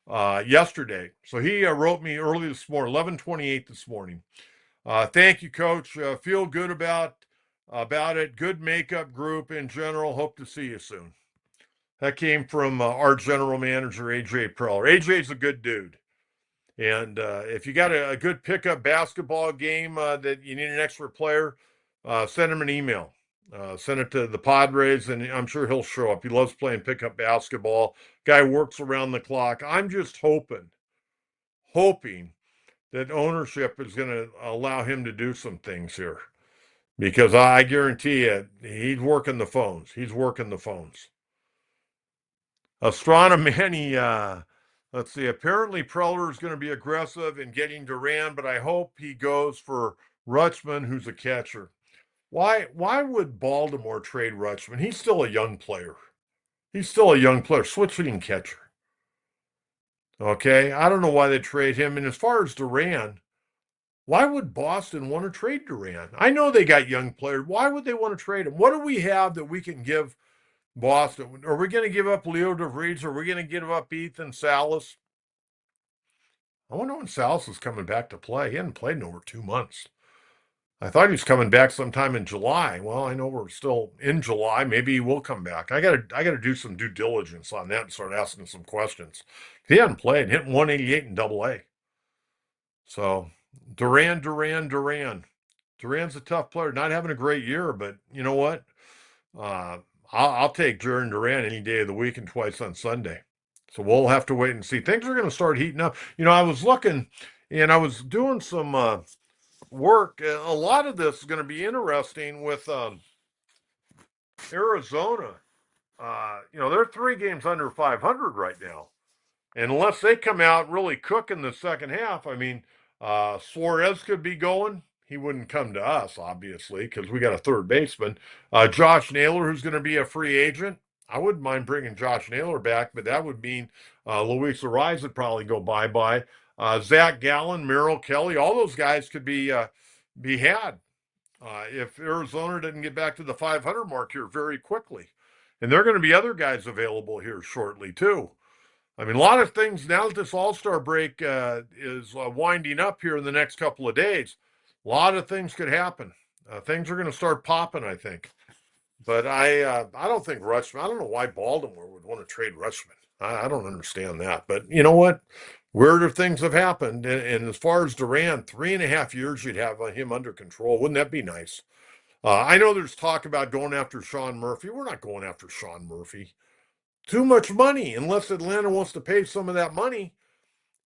yesterday. So he wrote me early this morning, 11:28 this morning. Thank you, Coach. Feel good about it. Good makeup group in general. Hope to see you soon. That came from our general manager, AJ Preller. AJ's a good dude. And if you got a good pickup basketball game that you need an extra player, send him an email. Send it to the Padres, and I'm sure he'll show up. He loves playing pickup basketball. Guy works around the clock. I'm just hoping that ownership is going to allow him to do some things here. Because I guarantee you, he's working the phones. He's working the phones. Astronomani, let's see. Apparently, Preller is going to be aggressive in getting Duran, but I hope he goes for Rutschman, who's a catcher. Why would Baltimore trade Rutschman? He's still a young player. Switch hitting catcher. Okay, I don't know why they trade him. And as far as Duran, why would Boston want to trade Duran? I know they got young players. Why would they want to trade him? What do we have that we can give Boston? Are we going to give up Leo DeVries? Are we going to give up Ethan Salas? I wonder when Salas is coming back to play. He hadn't played in over 2 months. I thought he was coming back sometime in July. Well, I know we're still in July. Maybe he will come back. I gotta do some due diligence on that and start asking some questions. He hadn't played, hitting 188 in Double-A. So Duran. Duran's a tough player. Not having a great year, but you know what? I'll take Jordan Duran any day of the week and twice on Sunday. So we'll have to wait and see. Things are going to start heating up. You know, I was looking and I was doing some work. A lot of this is going to be interesting with Arizona. You know, they're 3 games under 500 right now. And unless they come out really cooking the second half, I mean, Suarez could be going. He wouldn't come to us, obviously, because we got a third baseman. Josh Naylor, who's going to be a free agent. I wouldn't mind bringing Josh Naylor back, but that would mean Luis Ariz would probably go bye-bye. Zach Gallen, Merrill Kelly, all those guys could be had. if Arizona didn't get back to the 500 mark here very quickly. And there are going to be other guys available here shortly, too. I mean, a lot of things now that this All Star break is winding up here in the next couple of days, a lot of things could happen. Things are going to start popping, I think. But I don't think Rutschman. I don't know why Baltimore would want to trade Rutschman. I don't understand that. But you know what? Weirder things have happened. And as far as Duran, 3.5 years you'd have him under control. Wouldn't that be nice? I know there's talk about going after Sean Murphy. We're not going after Sean Murphy. Too much money. Unless Atlanta wants to pay some of that money,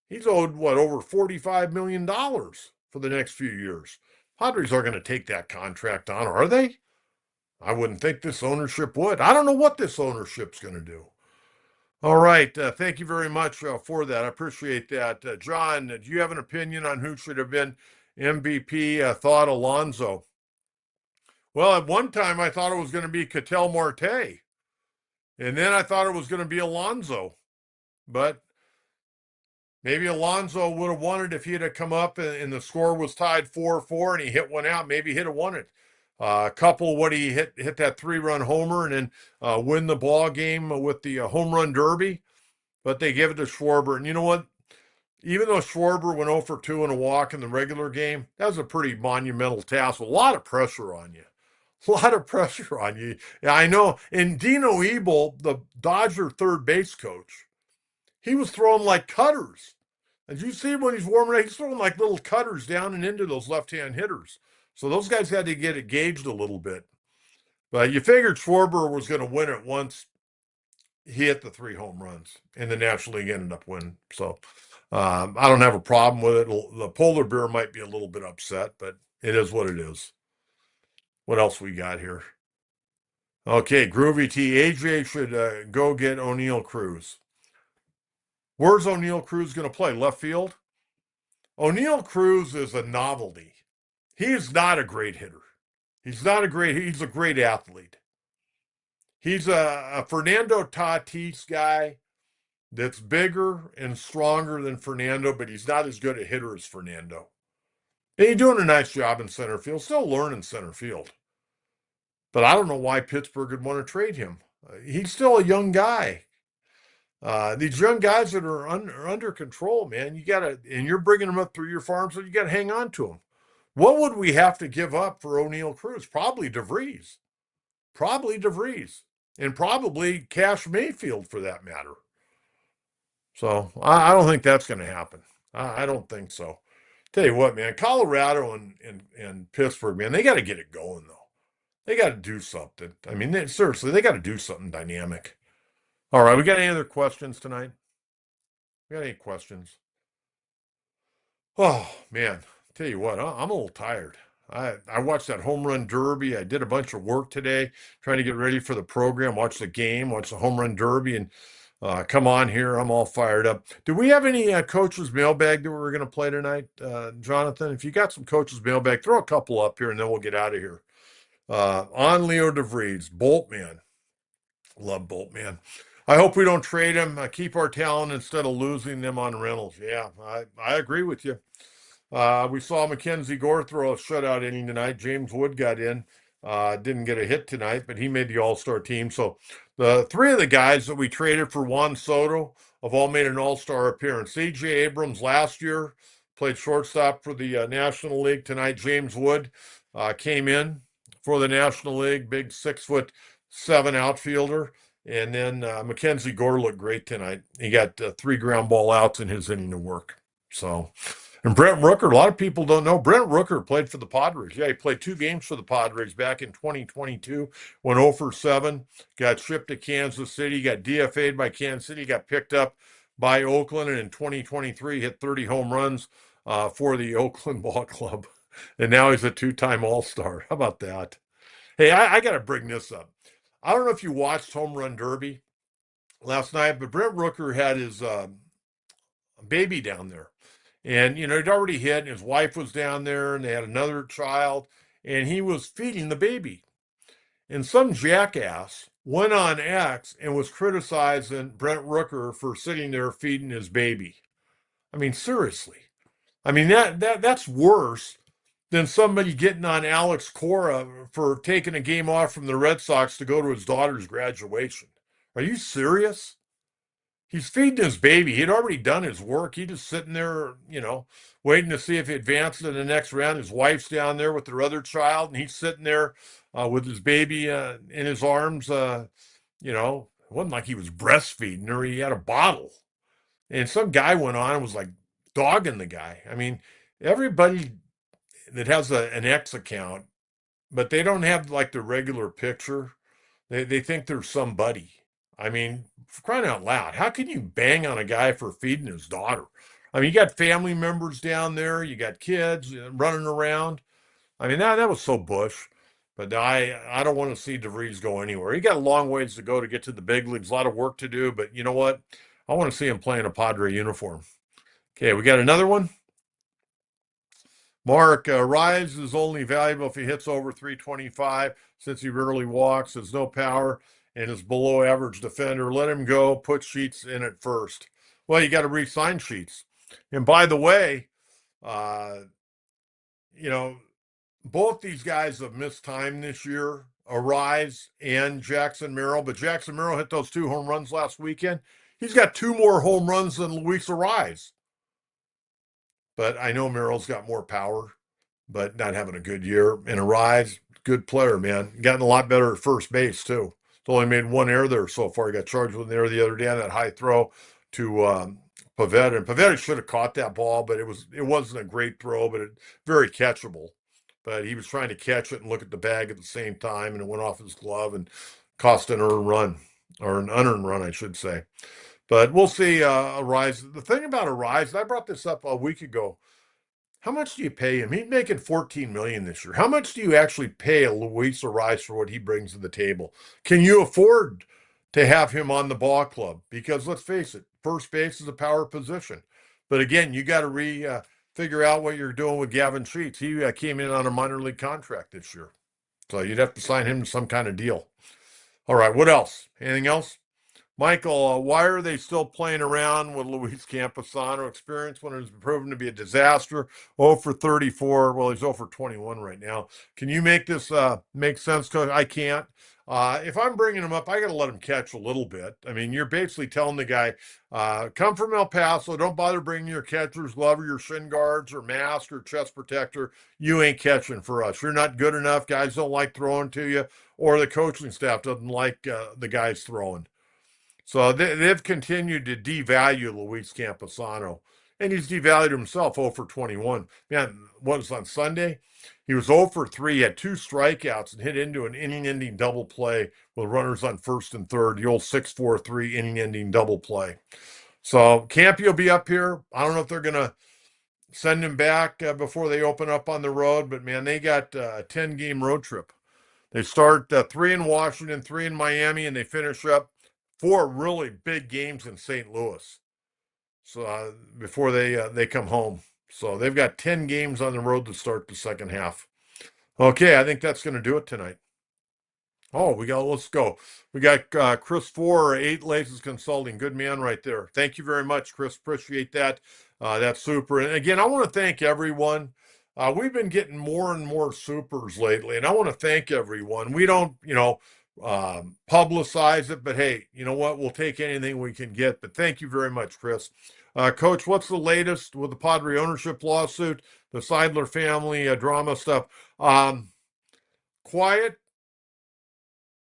he's owed what, over $45 million for the next few years. Padres are going to take that contract on, are they? I wouldn't think this ownership would. I don't know what this ownership's going to do. All right. Thank you very much for that. I appreciate that. John, do you have an opinion on who should have been MVP? I thought Alonso. Well, at one time I thought it was going to be Ketel Marte, and then I thought it was going to be Alonso. But maybe Alonso would have won it if he had come up and the score was tied 4-4 and he hit one out. Maybe he'd have won it. Couple what he hit that 3-run homer and then win the ball game with the home run derby. But they give it to Schwarber. And you know what? Even though Schwarber went 0 for 2 in a walk in the regular game, that was a pretty monumental task. A lot of pressure on you. A lot of pressure on you. Yeah, I know. And Dino Ebel, the Dodger third base coach, he was throwing like cutters. And you see when he's warming up, he's throwing like little cutters down and into those left-hand hitters. So those guys had to get it gauged a little bit. But you figured Schwarber was going to win it once he hit the 3 home runs, and the National League ended up winning. So I don't have a problem with it. The polar bear might be a little bit upset, but it is what it is. What else we got here? Okay, Groovy T. AJ should go get O'Neill Cruz. Where's O'Neill Cruz going to play? Left field? O'Neill Cruz is a novelty. He is not a great hitter. He's a great athlete. He's a Fernando Tatis guy that's bigger and stronger than Fernando, but he's not as good a hitter as Fernando. And he's doing a nice job in center field, still learning center field. But I don't know why Pittsburgh would want to trade him. He's still a young guy. These young guys that are under control, man, and you're bringing them up through your farm, so you got to hang on to them. What would we have to give up for O'Neill Cruz? Probably DeVries. And probably Cash Mayfield for that matter. So I don't think that's going to happen. I don't think so. Tell you what, man, Colorado and Pittsburgh, man, they got to get it going, though. They got to do something. I mean, seriously, they got to do something dynamic. All right, we got any other questions tonight? We got any questions? Oh, man, tell you what, I'm a little tired. I watched that home run derby. I did a bunch of work today trying to get ready for the program, watch the game, watch the home run derby, and come on here. I'm all fired up. Do we have any coaches mailbag that we're going to play tonight, Jonathan? If you got some coaches mailbag, throw a couple up here and then we'll get out of here. On Leo DeVries, Boltman. Love Boltman. I hope we don't trade him. Keep our talent instead of losing them on rentals. Yeah, I agree with you. We saw Mackenzie Gore throw a shutout inning tonight. James Wood got in. Didn't get a hit tonight, but he made the All-Star team. So the 3 of the guys that we traded for Juan Soto have all made an All-Star appearance. C.J. Abrams last year played shortstop for the National League tonight. James Wood came in for the National League, big 6'7" outfielder. And then Mackenzie Gore looked great tonight. He got 3 ground ball outs in his inning of work. So, and Brent Rooker, a lot of people don't know, Brent Rooker played for the Padres. Yeah, he played 2 games for the Padres back in 2022, went 0 for 7, got shipped to Kansas City, got DFA'd by Kansas City, got picked up by Oakland, and in 2023 hit 30 home runs for the Oakland Ball Club. And now he's a 2-time All-Star. How about that? Hey, I got to bring this up. I don't know if you watched Home Run Derby last night, but Brent Rooker had his baby down there. And, he'd already hit, and his wife was down there, and they had another child, and he was feeding the baby. And some jackass went on X and was criticizing Brent Rooker for sitting there feeding his baby. I mean, seriously. I mean, that's worse than somebody getting on Alex Cora for taking a game off from the Red Sox to go to his daughter's graduation. Are you serious? He's feeding his baby. He'd already done his work. He's just sitting there, waiting to see if he advances to the next round. His wife's down there with their other child, and he's sitting there with his baby in his arms. It wasn't like he was breastfeeding her. He had a bottle. And some guy went on and was like dogging the guy. I mean, everybody that has an X account, but they don't have like the regular picture, they think they're somebody. I mean, for crying out loud, how can you bang on a guy for feeding his daughter? I mean, you got family members down there, you got kids running around. I mean, that was so Bush. But I don't want to see DeVries go anywhere. He got a long ways to go to get to the big leagues, a lot of work to do. But you know what? I want to see him playing a Padre uniform. Okay, we got another one. Mark, Rise is only valuable if he hits over 325 since he rarely walks, has no power, and is below average defender. Let him go. Put Sheets in at first. Well, you got to re-sign Sheets. And by the way, uh, you know, both these guys have missed time this year, Arise and Jackson Merrill. But Jackson Merrill hit those 2 home runs last weekend. He's got 2 more home runs than Luis Arise. But I know Merrill's got more power, but not having a good year. And Arise, good player, man. Gotten a lot better at first base, too. He's only made 1 error there so far. He got charged with an error the other day on that high throw to Pavetta. And Pavetta should have caught that ball, but it wasn't a great throw, but very catchable. But he was trying to catch it and look at the bag at the same time, and it went off his glove and cost an earned run, or an unearned run, I should say. But we'll see Arise. The thing about Arise, and I brought this up a week ago, how much do you pay him? He's making $14 million this year. How much do you actually pay a Luis Arise for what he brings to the table? Can you afford to have him on the ball club? Because let's face it, first base is a power position. But again, you got to figure out what you're doing with Gavin Sheets. He came in on a minor league contract this year, so you'd have to sign him to some kind of deal. All right, what else? Anything else? Michael, why are they still playing around with Luis Camposano experience when it's proven to be a disaster? 0 for 34. Well, he's 0 for 21 right now. Can you make this make sense, Coach? I can't. If I'm bringing him up, I got to let him catch a little bit. I mean, you're basically telling the guy, come from El Paso. Don't bother bringing your catcher's glove or your shin guards or mask or chest protector. You ain't catching for us. You're not good enough. Guys don't like throwing to you, or the coaching staff doesn't like the guys throwing. So they've continued to devalue Luis Camposano, and he's devalued himself 0 for 21. Man, what was on Sunday? He was 0 for 3, had 2 strikeouts, and hit into an inning-ending double play with runners on first and third, the old 6-4-3 inning-ending double play. So Campy will be up here. I don't know if they're going to send him back before they open up on the road, but, man, they got a 10-game road trip. They start 3 in Washington, 3 in Miami, and they finish up 4 really big games in St. Louis. So before they come home. So they've got 10 games on the road to start the second half. Okay, I think that's going to do it tonight. Oh, let's go. We got Chris 4, 8 Laces Consulting. Good man right there. Thank you very much, Chris. Appreciate that. That's super. And again, I want to thank everyone. We've been getting more and more supers lately, and I want to thank everyone. We don't, publicize it, but hey, you know what? We'll take anything we can get. But thank you very much, Chris. Coach, what's the latest with the Padre ownership lawsuit, the Seidler family drama stuff? Quiet,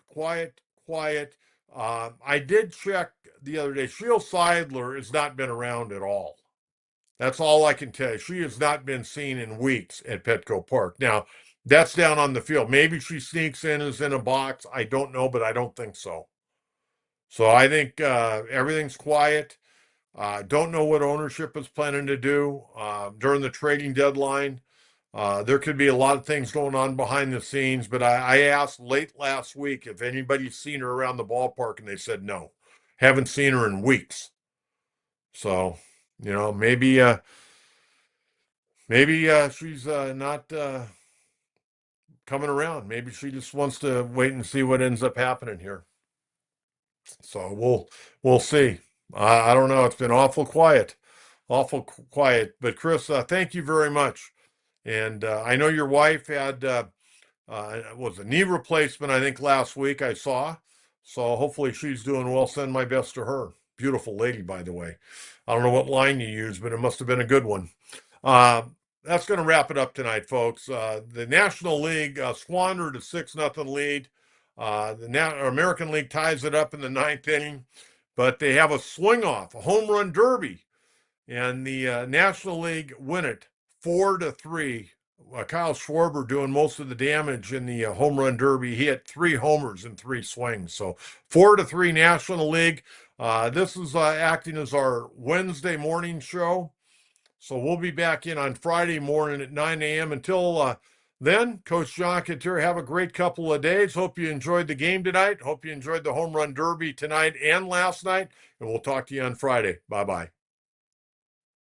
quiet, quiet. I did check the other day. Sheila Seidler has not been around at all. That's all I can tell you. She has not been seen in weeks at Petco Park. Now, that's down on the field. Maybe she sneaks in, is in a box. I don't know, but I don't think so. So I think everything's quiet. Don't know what ownership is planning to do during the trading deadline. There could be a lot of things going on behind the scenes, but I asked late last week if anybody's seen her around the ballpark, and they said no. Haven't seen her in weeks. So, maybe she's not coming around. Maybe she just wants to wait and see what ends up happening here. So we'll see. I don't know. It's been awful quiet. But Chris, thank you very much. And I know your wife had was a knee replacement, I think, last week I saw. So hopefully she's doing well. Send my best to her. Beautiful lady, by the way. I don't know what line you used, but it must have been a good one. Uh, that's going to wrap it up tonight, folks. The National League squandered a 6-0 lead. American League ties it up in the ninth inning, but they have a swing off, a home run derby, and the National League win it 4-3. Kyle Schwarber doing most of the damage in the home run derby. He hit 3 homers in 3 swings. So 4-3 National League. This is acting as our Wednesday morning show. So we'll be back in on Friday morning at 9 a.m. Until then, Coach John Kentera, have a great couple of days. Hope you enjoyed the game tonight. Hope you enjoyed the home run derby tonight and last night. And we'll talk to you on Friday. Bye-bye.